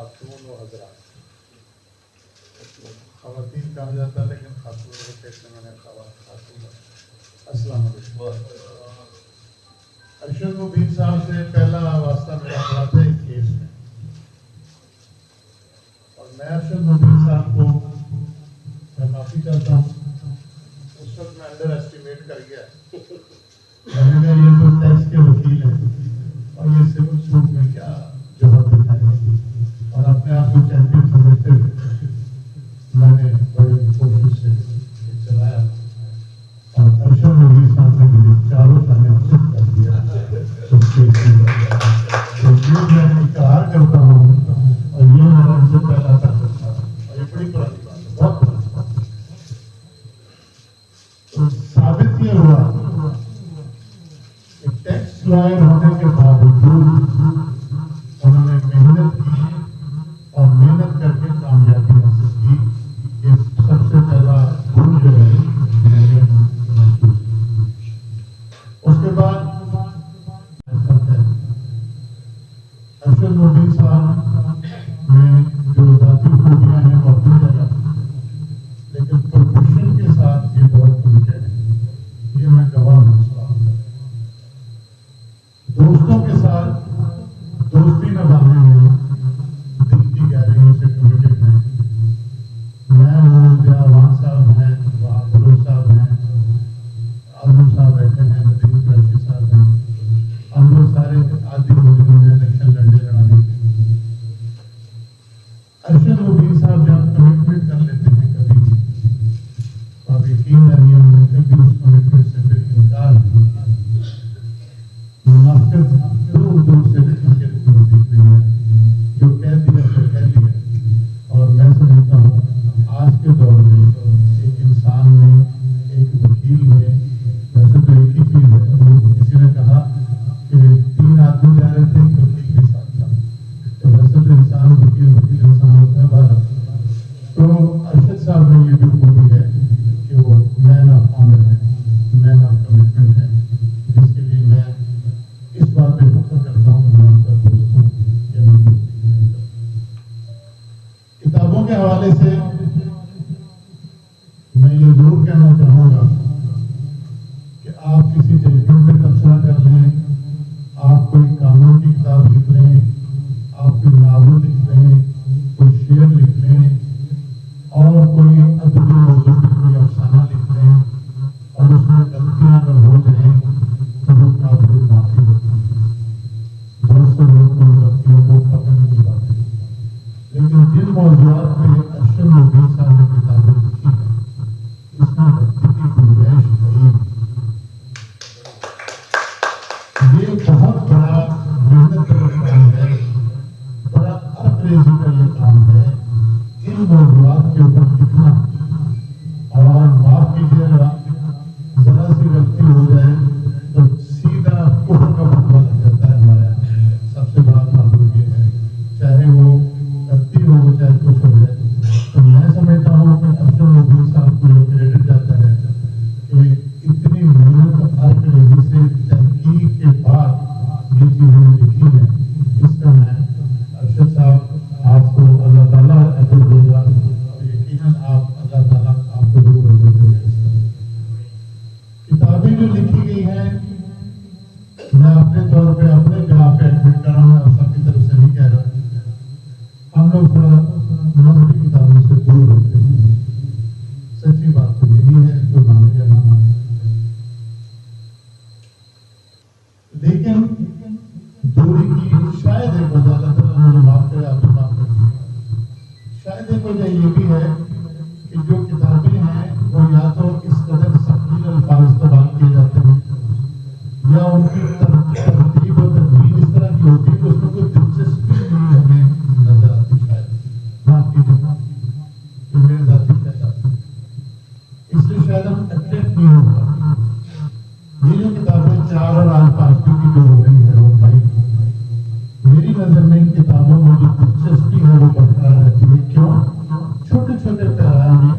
खातून और हजरात, ख़वातीन कहा जाता है लेकिन खातून को कहते मैंने खातून। अस्सलाम वालेकुम। अरशद मुबीन साहब से पहला वास्ता मेरा हुआ था इस केस में, और मैं अरशद मुबीन साहब को मैं माफ़ी चाहता हूँ। उस वक्त मैं अंडर एस्टिमेट कर गया, मैंने कहा ये तो टैक्स के वकील हैं और ये सिविल सूट में क्या जवाब दिखाएंगे, और अपने आप को चैंपियन समझते हुए मैंने बड़ी कोशिश से चलाया, और अरशद मुबीन साहब ने मुझे चारों सामने चुप कर दिया। तो ये मैं इकरार करता हूँ, और ये मेरा उनसे पहला ताल्लुक था, और ये बड़ी पुरानी बात है, बहुत पुरानी बात है। तो साबित ये हुआ कि टैक्स लॉयर होने के बावजूद उन्होंने मेहनत की, और मेहनत करके कामयाबी हासिल की। ये सबसे पहला गुण जो है मैंने महसूस किया। उसके बाद अरशद मुबीन साहब में जो जाती खूबियाँ हैं वो अपनी जगह, लेकिन प्रोफेशन के साथ ये बहुत उनके हैं, ये मैं गवाह हूँ। दोस्तों के साथ दोस्ती निभाने में दिल की गहराइयों से कमिटेड हैं। मैं हूँ, जवान साहब हैं, बहादुर साहब हैं, आजम साहब बैठे हैं, नदीम कुरैशी साहब हैं, हम लोग सारे आदि मौजूद हैं इलेक्शन लड़ने के। अरशद मुबीन साहब जब कमिटमेंट कर लेते हैं कभी भी, तो आप यकीन जानिए उन्होंने कभी उस कमिटमेंट से फिर इनकार नहीं किया। मुनाफिक दूर दूर से उनके नजदीक नहीं है, जो कह दिया तो कह दिया। और मैं समझता हूँ आज के दौर में एक इंसान में, एक वकील में, वैसे तो एक ही चीज है। वो किसी ने कहा कि 3 आदमी जा रहे थे, एक वकील के साथ था, तो वैसे तो इंसान वकील इंसान होता है भारत। तो अरशद साहब में ये भी खूबी है कि वो मैन ऑफ ऑनर है, मैन ऑफ कमिटमेंट है, जिसके लिए मैं इस बात पे फख्र करता हूँ कि मैं उनका दोस्त हूँ, या मैं दोस्ती नहीं करता। किताबों के हवाले से मैं ये जरूर कहना चाहूँगा कि आप किसी जजमेंट पे तबसरा कर लें, आप कोई कानून की किताब लिख लें, आप कोई नावल लिख लें, कोई शेर लिख लें, और कोई अदबी मौजू पे कोई अफसाना लिख लें, और उसमें गलतियाँ अगर हो जाएं तो वो काबिल माफी होती है। बहुत से लोग उन गलतियों को खत्म नहीं पाते, लेकिन जिन मौजूदात पे अरशद मुबीन साहब ने किताबें लिखी हैं, इसमें गलती की गुंजाइश नहीं। ये बहुत बड़ा मेहनत का काम है, बड़ा अर्थ-रेज़ी का ये काम है, इन मौजूदात के ऊपर लिखना। और माफ कीजिएगा, जरा सी गलती हो जाए तो सीधा कुफ्र का फतवा लग जाता है हमारे यहाँ। सबसे बड़ा मामला ये है, चाहे वो गलती हो चाहे कुछ हो जाए। तो मैं समझता हूँ कि अरशद मुबीन साहब को ये क्रेडिट जाता है कि इतनी मेहनत अर्थ-रेज़ी से तहकीक के बाद ये चीज़ें लिखी हैं। इसका मैं अरशद साहब आपको अल्लाह ताला अजर देगा, और यकीनन आप अल्लाह ताला आपको जरूर अजर देगा। किताबें जो लिखी गई हैं, मैं अपने तौर पे अपने बिना पे एडमिट कर रहा हूँ, और सबकी तरफ से नहीं कह रहा। हम लोग थोड़ा मजहबी किताबों से दूर होते हैं, सच्ची बात तो यही है, कोई माने या ना माने। लेकिन दूरी की शायद एक वजह, अल्लाह ताला मुझे माफ करे, आपको माफ करिए, शायद एक वजह ये भी है कि जो किताबें हैं वो या तो इस कदर सख्ती अल्फाज इस्तेमाल किए जाते हैं, या उनकी तरतीब और तदवीन इस तरह की होती है कि उसमें कोई दिलचस्पी नहीं हमें नजर आती। शायद माफ कीजिएगा कि मेरे जाती कहता है, इसलिए शायद हम अट्रैक्ट नहीं हो पाते। ये जो किताबें 4 और आज 5 की जो हो रही है, वो भाई मेरी नजर में इन किताबों में जो दिलचस्पी है वो बरकरार रहती है। क्यों? छोटे छोटे पैराग्राफ में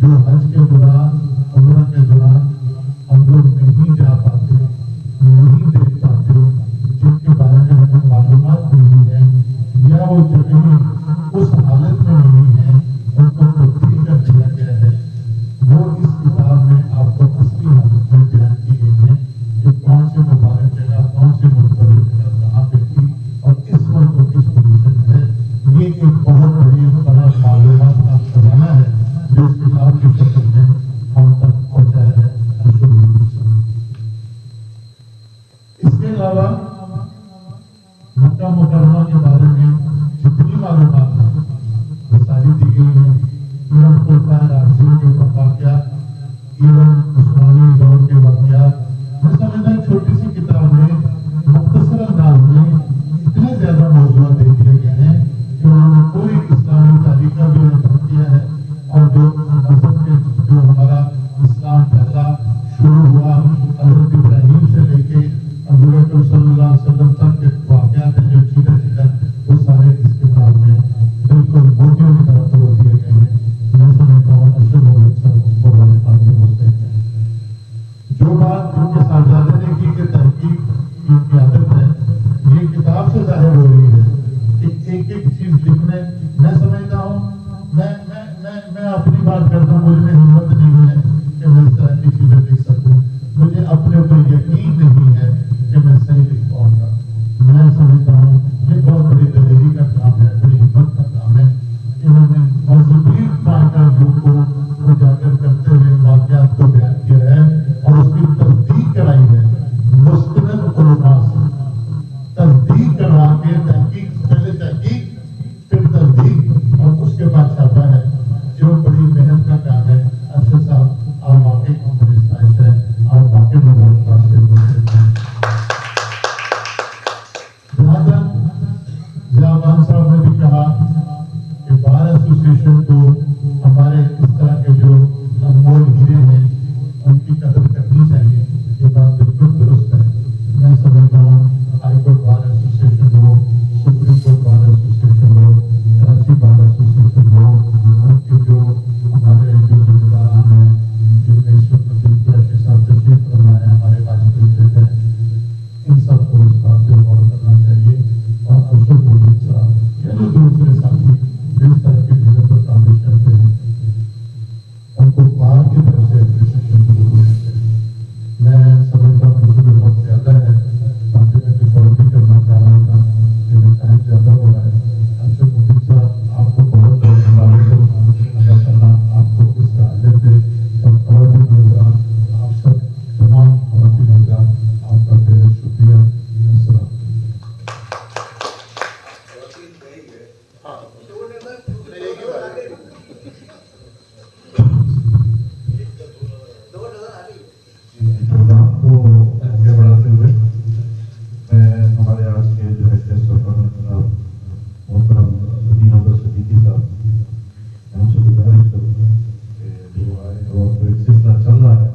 जो हज के दौरान, उम्र के दौरान हम लोग नहीं जा पाते, नहीं देख पाते, जिनके बारे में हमें मालूमात नहीं है, या वो जगह उस हालत में नहीं है, उनको तब्दील कर दिया गया है। वो इस किताब में आपको असली हालत में बयान की गई है कि कौन से मुबारक जगह, कौन से मुतबरक जगह कहाँ पे थी और इस वक्त वो किस पोजीशन में है। ये एक बहुत बड़ा मालूमात का खजाना है जो इस किताब की शक्ल में हम तक पहुंचाया है। इसके अलावा मक्का मुकर्रमा के बारे में जितनी मालूमात है वो सारी दी गई है। इवन खुलफाए राशिदीन के वाक़यात, इवन उस्मानी दौर के वाक़यात, मैं समझता हूं छोटी सी किताब में मुख्तसर अंदाज में इतने ज्यादा मौज़ूआत दे दिए गए हैं कि उन्होंने पूरी इस्लामी तारीख का भी अध्ययन किया है। और जो मजहब के जो हमारा इस्लाम फैला शुरू हुआ हज़रत इब्राहीम से लेके हज़रत सल्लल्लाहु अलैहि वसल्लम तक के वाक़यात हैं जो सीधा वो सारे इस किताब में बिल्कुल मोतियों की तरह तोड़ दिए गए हैं। मैं समझता हूँ अशरफ मोहम्मद साहब को वाले सामने मुस्तैद है। जो बात उनके साहबजादे ने की कि तहकीक की आदत है, ये किताब से जाहिर हो रही है कि एक एक चीज लिखने, मैं समझता हूँ मैं अपनी बात करता हूँ, मुझे हिम्मत नहीं है कि मैं इस तरह की चीजें लिख सकूँ। मुझे अपने ऊपर यकीन नहीं है कि मैं सही लिख पाऊंगा। मैं समझता हूँ ये बहुत बड़ी दलेरी का काम है, बड़ी हिम्मत का काम है। इन्होंने मजहबी पॉइंट ऑफ व्यू को उजागर करते हुए वाक़यात को बयान किया है और उसकी तस्दीक कराई है मुस्तनद उलमा से। तस्दीक करवा के तहकीक, पहले तहकीक फिर तस्दीक और उसके बाद छापा है, जो बड़ी मेहनत का काम है। अरशद साहब आप वाकई हमारी साइंस है, आप वाकई में बहुत बात हैं। ज़ियाबान साहब ने भी कहा कि बार एसोसिएशन को हमारे इस तरह के जो अनमोल हीरे हैं उनकी कदर करनी चाहिए। ये बात बिल्कुल दुरुस्त है। मैं समझता हूँ हाई कोर्ट बार एसोसिएशन हो, सुप्रीम कोर्ट बार एसोसिएशन हो, कराची बार एसोसिएशन हो, उनके जो हमारे जो जिम्मेदारान हैं, जिनमें इस वक्त बिल्कुल अशी साहब तशरीफ फरमा है, हमारे वाइस प्रेसिडेंट हैं, इन सबको इस बात पे गौर करना चाहिए। और अशरफ मोहम्मद साहब या जो दूसरे साथी जिस तरह की जगह पर काबिज करते हैं उनको बाहर की तरफ से एप्रिसिएशन जरूर होना चाहिए। मैं समझता हूँ कि बहुत ज्यादा है, बाकी मैं कुछ और भी करना चाह रहा था लेकिन टाइम ज्यादा हो रहा है। अशरफ मोहम्मद साहब आपको बहुत बहुत मुबारक हो, अल्लाह ताला आपको इस राजत दे और खवातीन हज़रात, आप सब तमाम खवातीन हज़रात आपका बेहद शुक्रिया। अस्सलाम। प्रोग्राम को आगे बढ़ाते हुए मैं हमारे आज के जो है गेस्ट ऑफ ऑनर जनाब मोहतरम नदीम अहमद सिद्दीकी साहब, मैं उनसे गुजारिश करूँगा कि जो आए और तो एक सिलसिला चल रहा है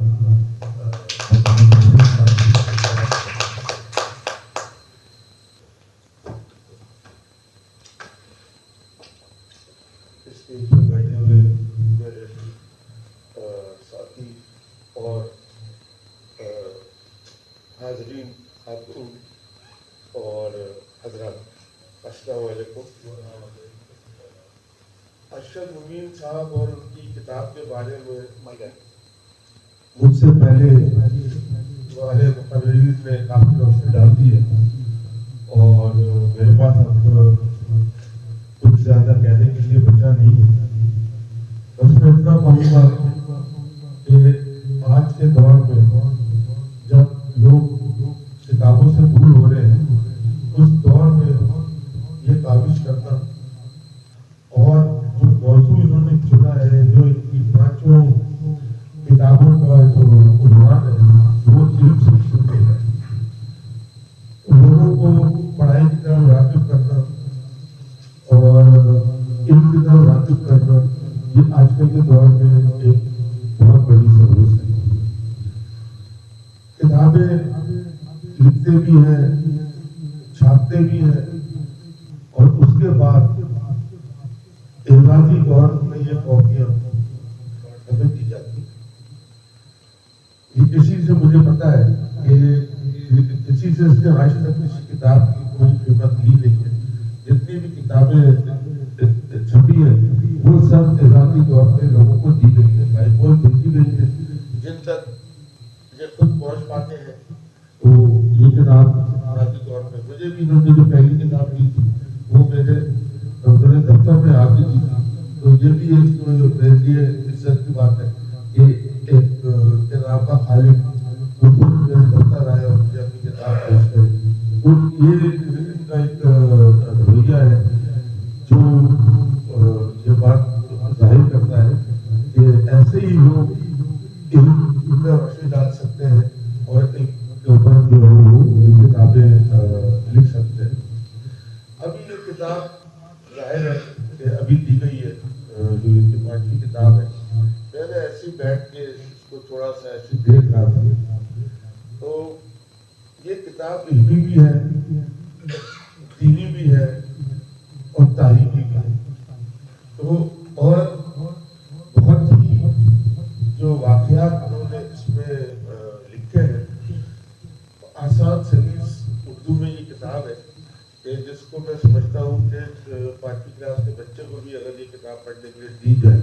स्टेज पर बैठे हुए मेरे साथी और हाजरीन खातून और हजरात, अस्सलाम वालेकुम। अरशद मोमीन साहब और उनकी किताब के बारे में मुझसे पहले वाले मुकर्रीन ने काफ़ी रोशनी डाल दी है और मेरे पास अब कुछ ज़्यादा कहने के लिए बचा नहीं है। बस मैं इतना कहूँगा कि आज के दौर में जब लोग किताबों से दूर हो रहे हैं, उस दौर में ये काविश करना और जो मौजू इन्होंने चुना है, जो इनकी पांचों किताबों का जो उन्वान है वो इल्म से शुरू है। लोगों को पढ़ाई की तरफ राग़िब करना और इल्म की तरफ राग़िब करना, ये आजकल के दौर में एक बहुत बड़ी ज़रूरत है। किताबें लिखते भी हैं, छापते भी हैं और उसके बाद इलाजी दौर में ये कॉपियाँ हमें लगता है कि किसी से इसने आज तक किसी किताब की कोई कीमत ली नहीं है। जितनी भी किताबें छपी है वो सब इजाफी तौर पे लोगों को दी गई है, बाइबल भेजी गई है। जिन तक ये खुद पहुंच पाते हैं तो ये किताब इजाफी तौर पे मुझे भी इन्होंने जो पहली किताब दी थी वो मेरे दफ्तर में आती थी, तो ये भी एक मेरे लिए इज्जत की बात है कि एक किताब का खालिक मेरे दफ्तर आए और मुझे अपनी किताब पेश करे। तो ये इनका एक रवैया है जो ये बात जाहिर करता है कि ऐसे ही लोग इनमें रोशनी डाल सकते हैं और एक के ऊपर जो है वो किताबें लिख सकते हैं। अभी ये किताब जाहिर है कि अभी दी गई है, जो इनकी 5वीं किताब है। पहले ऐसे ही बैठ के इसको थोड़ा सा ऐसे देख रहा था, तो ये किताब इल्मी भी है, दीनी भी है और तारीखी भी है। तो और बहुत ही जो वाक़यात उन्होंने इसमें लिखे हैं, आसान सलीस उर्दू में ये किताब है कि जिसको मैं समझता हूँ कि 5वीं क्लास के बच्चे को भी अगर ये किताब पढ़ने के लिए दी जाए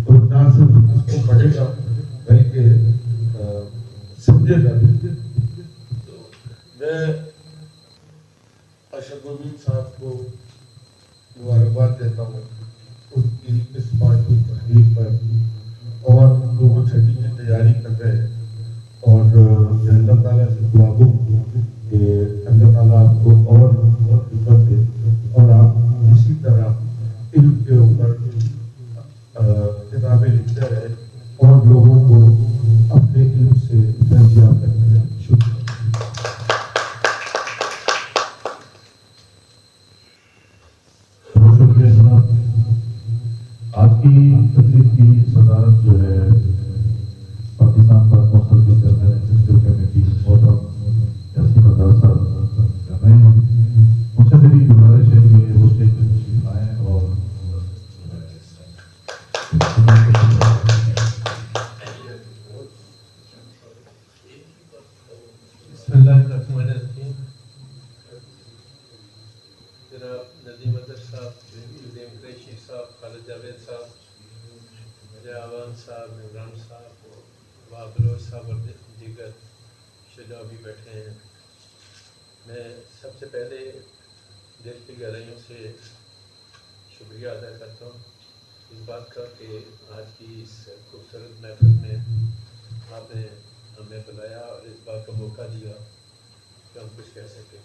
तो ना सिर्फ इसको पढ़ेगा बल्कि समझेगा भी। तो मैं अरशद मोमीन साहब को मुबारकबाद देता हूँ उनकी इस 5वीं तहरीक पर, और लोग 6वीं की तैयारी कर रहे हैं। और मैं अल्लाह ताला से दुआ दूँ कि अल्लाह ताला आपको और हिम्मत दे और आप इसी तरह इल्म के ऊपर किताबें लिखते रहे और लोगों को अपने इल्म से दर्जा करते रहे। शुक्रिया। बहुत शुक्रिया जनाब। आज की तकरीब की सदारत जो है पाकिस्तान पर मौसम की कमेटी मोहतरम यासीन आज़ाद साहब कर रहे हैं। उनसे मेरी गुजारिश है कि वो स्टेज पर तशरीफ आए और बिस्मिल्लाहिर्रहमानिर्रहीम। जनाब नदीम अदर साहब, नदीम कुरैशी साहब, खालिद जावेद साहब, जयावान साहब, इमरान साहब, वाबलोर साहब और दीगर शुजा भी बैठे हैं। मैं सबसे पहले दिल की गहराइयों से शुक्रिया अदा करता हूँ इस बात का कि आज की इस खूबसूरत महफिल में आपने हमें बुलाया और इस बात का मौका दिया कि हम कुछ कह सकें।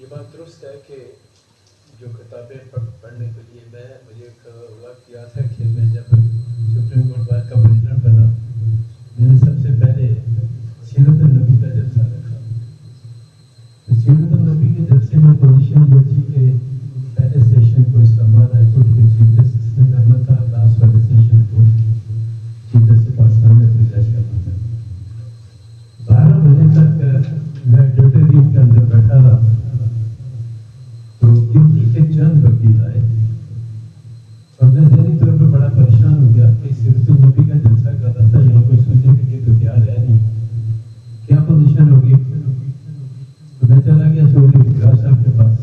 ये बात दुरुस्त है कि जो किताबें पढ़ने के लिए मुझे एक वक्त याद है कि मैं जब सुप्रीम कोर्ट बार का प्रेसिडेंट बना, मैंने सबसे पहले सीरत नबी का जलसा रखा। तो सीरत नबी के जलसे में पोजीशन ये थी कि पहले सेशन को इस्लामाबाद हाई कोर्ट के चीफ जस्टिस ने करना था, लास्ट वाले सेशन को चीफ जस्टिस पाकिस्तान ने प्रेजेंट करना था। 12 बजे तक मैं ड्यूटी रूम के अंदर बैठा रहा, तो गिनती के चंद वकील आए और मैं ज़हनी तौर पर बड़ा परेशान हो गया कि सीरत नबी का जलसा कर रहा था, यहाँ कोई सुनने के लिए तो तैयार है नहीं, क्या पोजीशन होगी। तो मैं चला गया चौधरी फिराज साहब के पास।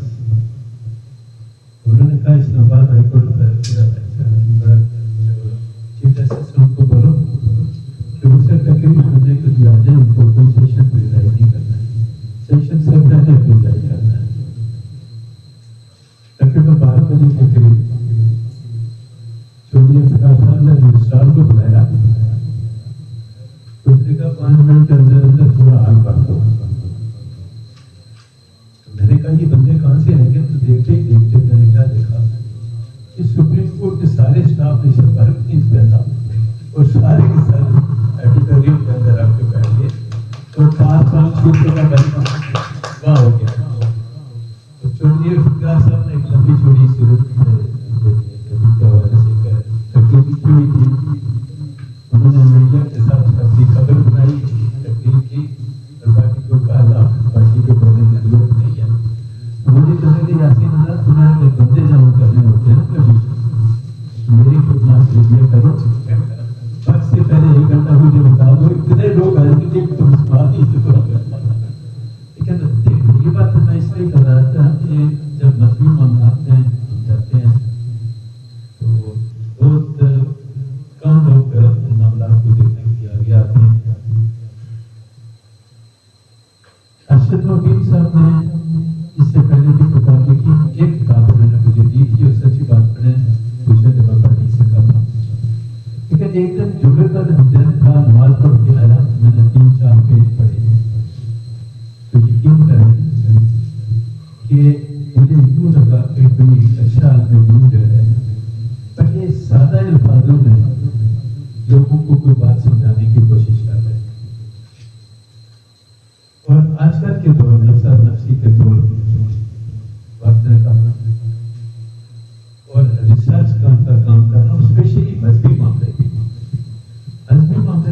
उन्होंने कहा Islamabad high court chief justice उनको बोलो कि मुझसे तकरीर सुनने के लिए आ जाए, उनको कोई सेशन प्रिजाइड नहीं करना है, सेशन सब रहने प्रिजाइड करना है। तकरीबन 12 बजे के करीब चौधरी फिराज साहब ने रजिस्ट्रार को बुलाया, तो उसने कहा 5 मिनट के अंदर अंदर पूरा हाल कर दो। मैंने कहा ये बंदे कहाँ से आएंगे, तो देखते ही देखते मैंने क्या देखा कि सुप्रीम कोर्ट के सारे स्टाफ ने सलवार कमीज पहना और सारे के सारे एडिटोरियम के अंदर आके बैठ गए और 5-5-6 का बंदा हो गया। तो चौधरी फिराज साहब ने एक लंबी चौड़ी सीरत के हवाले से तकरीर की हुई थी। उन्होंने मीडिया के साथ अपनी खबर बनाई, तकरीर की और बाकी को कहा बाकी के बोलने की जरूरत नहीं है। मुझे कहा कि यासीन आज़ाद तुम्हारे अगर बंदे जमा करने होते हैं कभी मेरी खिदमत कीजिए करो, वक्त से पहले 1 घंटा मुझे बता दो, इतने आते हैं, हम जाते हैं, तो बहुत कम लोग इन मामलों को देखने के लिए आगे आते हैं। अरशद मोबीन साहब ने इससे पहले भी किताब लिखी, एक किताब उन्होंने मुझे दी थी और सच्ची बात मैंने पूछे तो मैं पढ़ नहीं सका था, लेकिन एक दिन जुमे का दिन था, नमाज पढ़ के आया, मैंने 3-4 पेज पढ़े, तो यकीन करें कि मुझे यूँ लगा कि कोई एक अच्छा आदमी दीन जो है बड़े सादा अल्फाजों में लोगों को कोई बात समझाने की कोशिश कर रहे हैं। और आजकल के दौर नफसी के दौर में वक्त निकालना और रिसर्च का काम करना, स्पेशली मजहबी मामले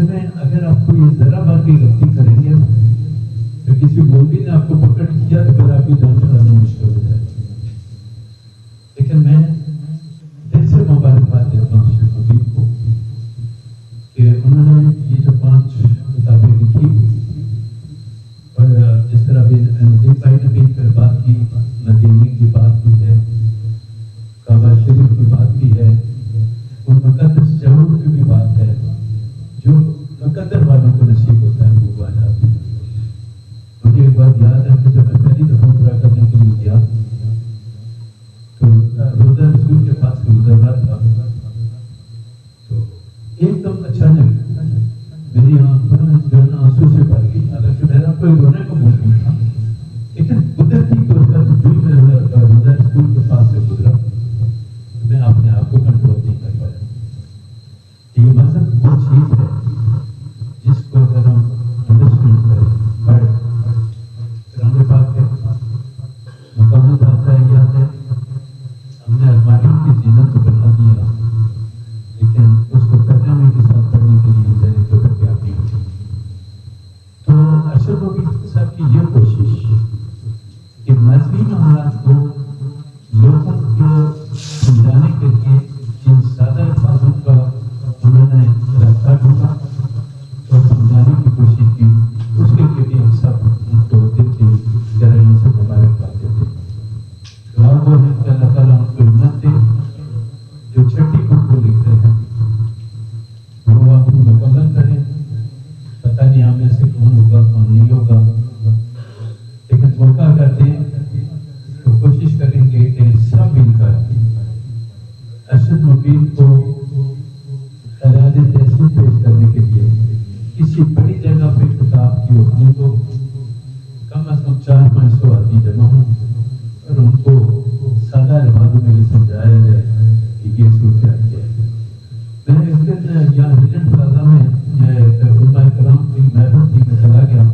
में अगर आपको ये जरा बार की गलती करेंगे तो किसी मौलवी ने आपको पकड़ किया तो फिर आपकी जान छुड़ाना मुश्किल हो जाएगा। लेकिन मैं दिल से मुबारकबाद देता हूँ शेख हबीब को कि उन्होंने ये जो 5 किताबें लिखी, और जिस तरह अभी नदीम भाई ने भी बात की, नदीमी की बात की है, काबा शरीफ की बात की है, उन मुकद्दस जरूर की भी बात है जो मुकद्दर वालों को नसीब होता है, वो वाला। मुझे एक बात याद है कि जब मैं पहली दफा उम्रा करने के लिए गया तो रोज़ा रसूल के पास से गुजर रहा था, तो एकदम अचानक मेरी आंखों में जो है आंसू से भर गई, हालांकि मेरा कोई रोने का मूड नहीं था, लेकिन कुदरती तौर पर जो मैं रोज़ा रसूल के पास से गुजरा मैं अपने आप को कंट्रोल नहीं कर पाया। ये मज़हब वो चीज़ है जिसको अगर हम अंडरस्टैंड करें, पढ़ें, कुरान पाक है, मुकम्मल बात है, हमने अलमारी की जीनत तो बना दिया, लेकिन उसको तर्जमे के साथ पढ़ने के लिए ज़हन तो क्या नहीं होती। तो अरशद मोबीन साहब की ये कोशिश कि मजहबी मामलात को लोगों को समझाने के लिए जिन सादा अल्फाजों का उन्होंने रास्ता ढूंढा और समझाने की कोशिश की, उसके लिए भी हम सब उनको दिल की गहराइयों से मुबारकबाद देते हैं। दुआ वो है कि अल्लाह ताला उनको हिम्मत दे, जो छठी बुक को लिख रहे हैं वो अपनी मुकम्मल करें। पता नहीं हमें से कौन होगा कौन नहीं होगा, लेकिन मौका अगर दें तो कोशिश करेंगे कि सब मिलकर अरशद मोबीन को खराज तहसील पेश करने के लिए किसी बड़ी जगह पे किताब की ओपनिंग को कम अज कम 400-500 आदमी जमा हों और उनको सादा अल्फाजों में ये समझाया जाए कि ये सूरत क्या है। मैं इस दिन यहाँ हिजन प्लाजा में उलमा कराम की महफिल थी, मैं चला गया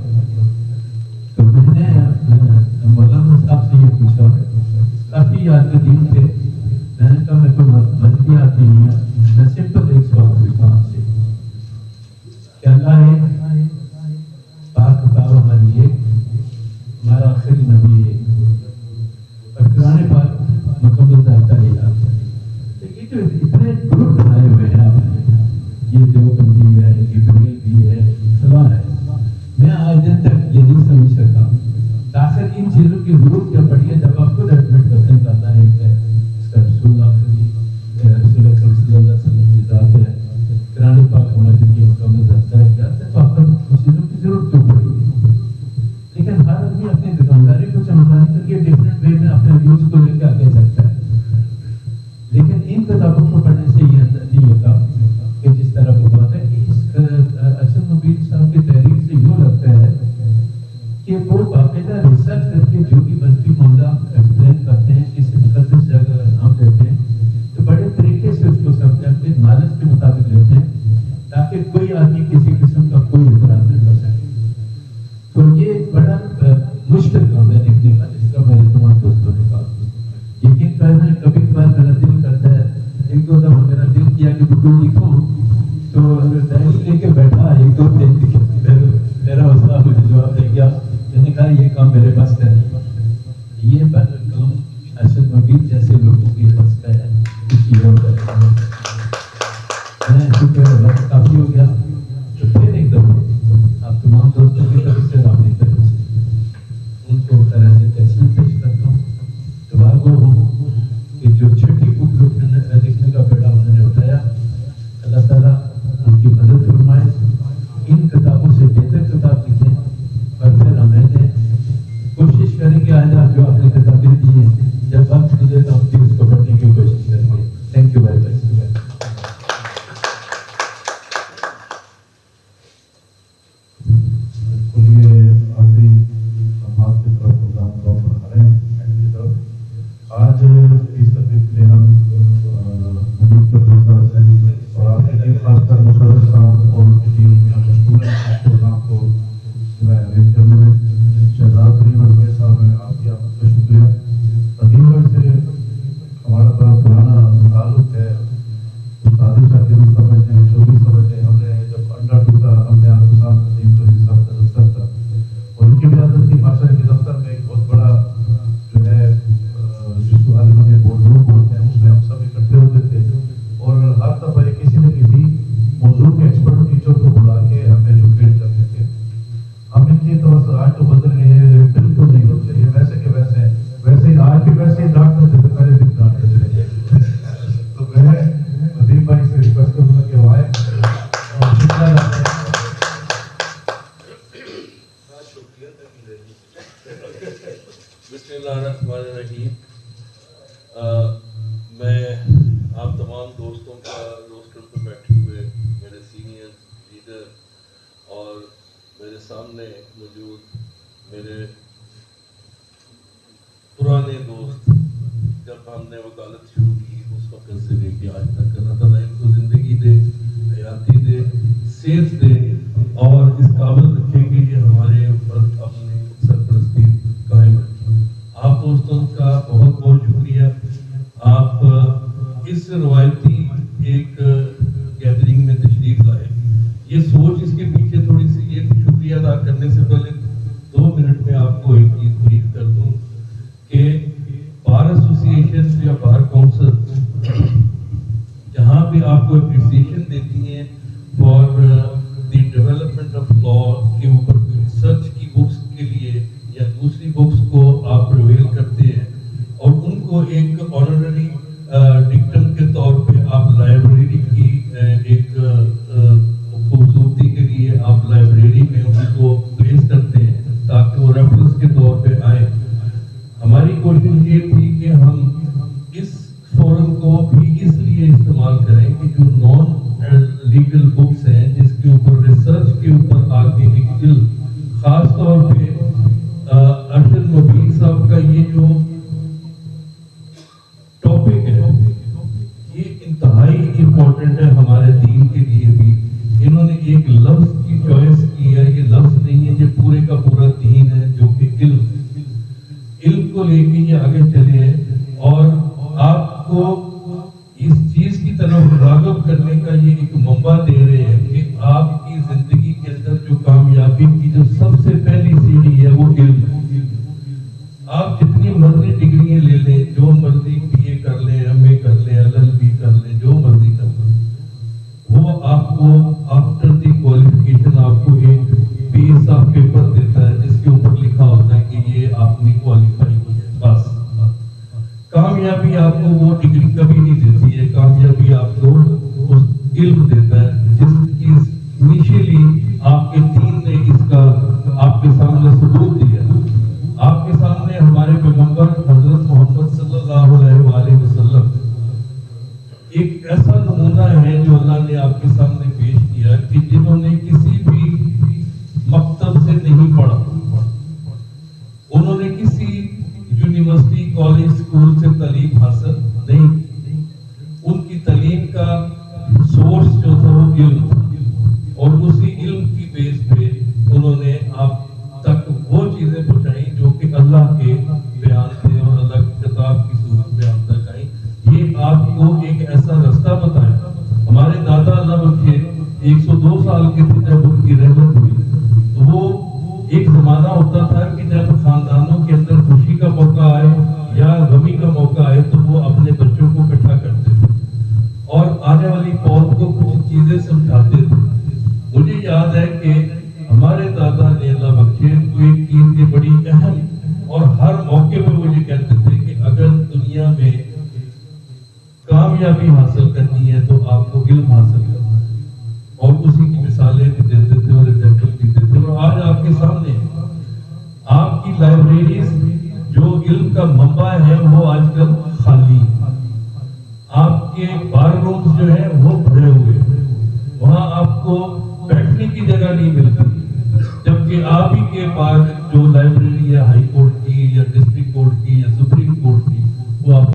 तो मैंने मौलाना साहब से ये पूछा, काफ़ी यादगार थे, मैंने कहा मैं कोई मजहबी आदमी नहीं है, मैं सिंपल एक सवाल पूछता हूँ आपसे, क्या अल्लाह है, पाक किताब हमारी है, हमारा आखिरी नबी है, और कुरान पाक मुकम्मल जाता है यार। तो ये जो इतने ग्रुप बनाए हुए हैं आपने, ये देवबंदी है, ये बरेली भी है, फलां है, मैं आज दिन तक ये नहीं समझ सका आखिर इन चीज़ों की जरूरत क्या पड़ी है। जब आप खुद एडमिट करते हैं अल्लाह एक है, इसका रसूल आखिरी रसूल अकरम सल्लल्लाहु अलैहि वसल्लम की ज़ात है, कुरान पाक हमारे लिए मुकम्मल जाता है क्या, तो आपको इन चीज़ों की जरूरत क्यों पड़ी है। लेकिन हर आदमी अपनी दुकानदारी को चमकाने के लिए डिफरेंट वे में अपने व्यूज को लेकर आगे सकता है, लेकिन इन किताबों को पढ़ने से ये नहीं होता कि जिस तरह वो बात है कि अरशद मोबीन साहब की तहरीर से यूँ लगता है कि वो बाकायदा रिसर्च करके जो भी मजहबी मामला एक्सप्लेन करते हैं, किसी मुकद्दस जगह का नाम लेते हैं, तो बड़े तरीके से उसको सब अपने नॉलेज के मुताबिक लेते हैं ताकि कोई आदमी किसी किस्म का कोई इतराज न कर सके। तो ये बड़ा मुश्किल काम है लिखने का, जिसका मेरे तमाम दोस्तों ने कहा। यकीन करना कभी कभार मेरा दिल करता है, एक दो दफा मेरा दिल किया कि बिल्कुल लिखूं, तो डायरी लेके बैठा, एक दो पेज लिखे, मेरा उस्ताद मुझे जवाब दे गया, मैंने कहा ये काम मेरे पास का नहीं, ये काम अरशद मोबीन जैसे लोगों के पास का है, किसी और का नहीं। मैं चूँकि वक्त काफ़ी हो गया, तो फिर एक दफा आप तमाम दोस्तों की तरफ से अपनी तरफ से उनको तरह से तहसील पेश करता हूँ। दुआ गो हूँ भी वैसे ही डांटते थे तो पहले दिन डांटते थे। तो मैं नदीम भाई से रिक्वेस्ट करूंगा कि वो आए और शिक्षा जाते हैं। बिस्मिल्लाहिर्रहमानिर्रहीम। मैं आप तमाम दोस्तों का रोस्टर पर बैठे हुए मेरे सीनियर लीडर और मेरे सामने मौजूद मेरे पुराने दोस्त, जब हमने वकालत शुरू की उस वक्त से लेके आज तक, अल्लाह ताला इनको ज़िंदगी दे, हयाती दे, सेहत दे और इस काबिल रखे कि ये हमारे ऊपर अपनी सरपरस्ती कायम रखें। आप दोस्तों का बहुत बहुत शुक्रिया। आप इस रवायती एक गैदरिंग में तशरीफ लाए। ये सोच इसके पीछे थोड़ी सी ये शुक्रिया अदा करने से पहले 2 मिनट में आपको एक चीज ब्रीफ कर दूं कि बार एसोसिएशन या बार काउंसिल जहाँ भी आपको एप्रिसिएशन देती हैं for the development of law के ऊपर रिसर्च की बुक्स के लिए या दूसरी बुक्स को आप प्रिवेल करते हैं और उनको एक ऑनररी डिक्टम के तौर पे आप लाइब्रेरी की एक खूबसूरती के लिए आप लाइब्रेरी में उनको प्लेस करते हैं ताकि वो रेफरेंस के तौर पे आए। हमारी कोशिश ये थी कि हम इस फोरम को भी इसलिए इस्तेमाल करें कि जो नॉन लीगल बुक्स हैं जिसके ऊपर रिसर्च के ऊपर आगे एक इल्म, खास तौर पे अरशद मुबीन साहब का ये जो टॉपिक है ये इंतहाई इम्पोर्टेंट है हमारे दीन के लिए भी। इन्होंने एक लफ्ज की चॉइस की है, ये लफ्ज नहीं है, ये पूरे का पूरा दीन है जो कि इल्म को लेके ये आगे चले हैं और आपको इस चीज की तरफ राग़िब करने का ये एक मौका दे रहे हैं कि आपकी जिंदगी के अंदर जो कामयाबी की जो सबसे पहली सीढ़ी है वो इल्म है। आप जितनी मर्जी डिग्री ले लें, जो मर्जी बीए कर लें, एमए कर लें, एलएलबी कर लें, जो मर्जी कर लें, वो आपको आफ्टर द क्वालिफिकेशन आपको एक पेज ऑफ पेपर देता है जिसके ऊपर लिखा होता है कि ये आपने क्वालिफाई किया है। बस कामयाबी आपको वो डिग्री कभी नहीं देती है, कामयाबी आपको उस इल्म देता है जिसकी इनिशियली आपके दीन ने इसका आपके सामने सबूत दिया। आपके सामने हमारे पैगंबर हजरत मोहम्मद सल्लल्लाहु अलैहि वसल्लम एक ऐसा नमूना है जो अल्लाह ने आपके सामने पेश किया कि जिन्होंने किसी भी मकतब से नहीं पढ़ा, उन्होंने किसी यूनिवर्सिटी, कॉलेज, स्कूल से तालीम हासिल नहीं की, उनकी तालीम का सोर्स जो था वो इल्म और उसी इल्म की बेस पे उन्होंने आप तक वो चीजें पहुंचाई जो कि अल्लाह के बयान थे और अल्लाह की किताब की सूरत में आप तक आई। ये आपको एक ऐसा रास्ता बताया। हमारे दादा अल्लाह बख्शे 102 साल के थे जब उनकी रहमत हुई, तो वो एक जमाना होता था कि जब खानदानों के अंदर खुशी का मौका आए या गमी का मौका आए तो वो अपने बच्चों को इकट्ठा करते थे और आने वाली पौध को कुछ चीजें समझाते थे। मुझे याद है कि हमारे दादा ने अल्लाह बख्शे को एक चीज की बड़ी अहम और हर मौके पे वो ये कहते थे कि अगर दुनिया में कामयाबी हासिल करनी है तो आपको इल्म हासिल करना है और उसी की मिसालें भी देते थे और एग्जाम्पल भी देते थे। और आज आपके सामने आपकी लाइब्रेरीज जो इल्म का मंबा है वो आजकल खाली है। आपके बार रूम्स जो है वो भरे हुए हैं, वहां आपको बैठने की जगह नहीं मिलती, जबकि आप ही के पास जो लाइब्रेरी है हाई कोर्ट की या डिस्ट्रिक्ट कोर्ट की या सुप्रीम कोर्ट की वो आप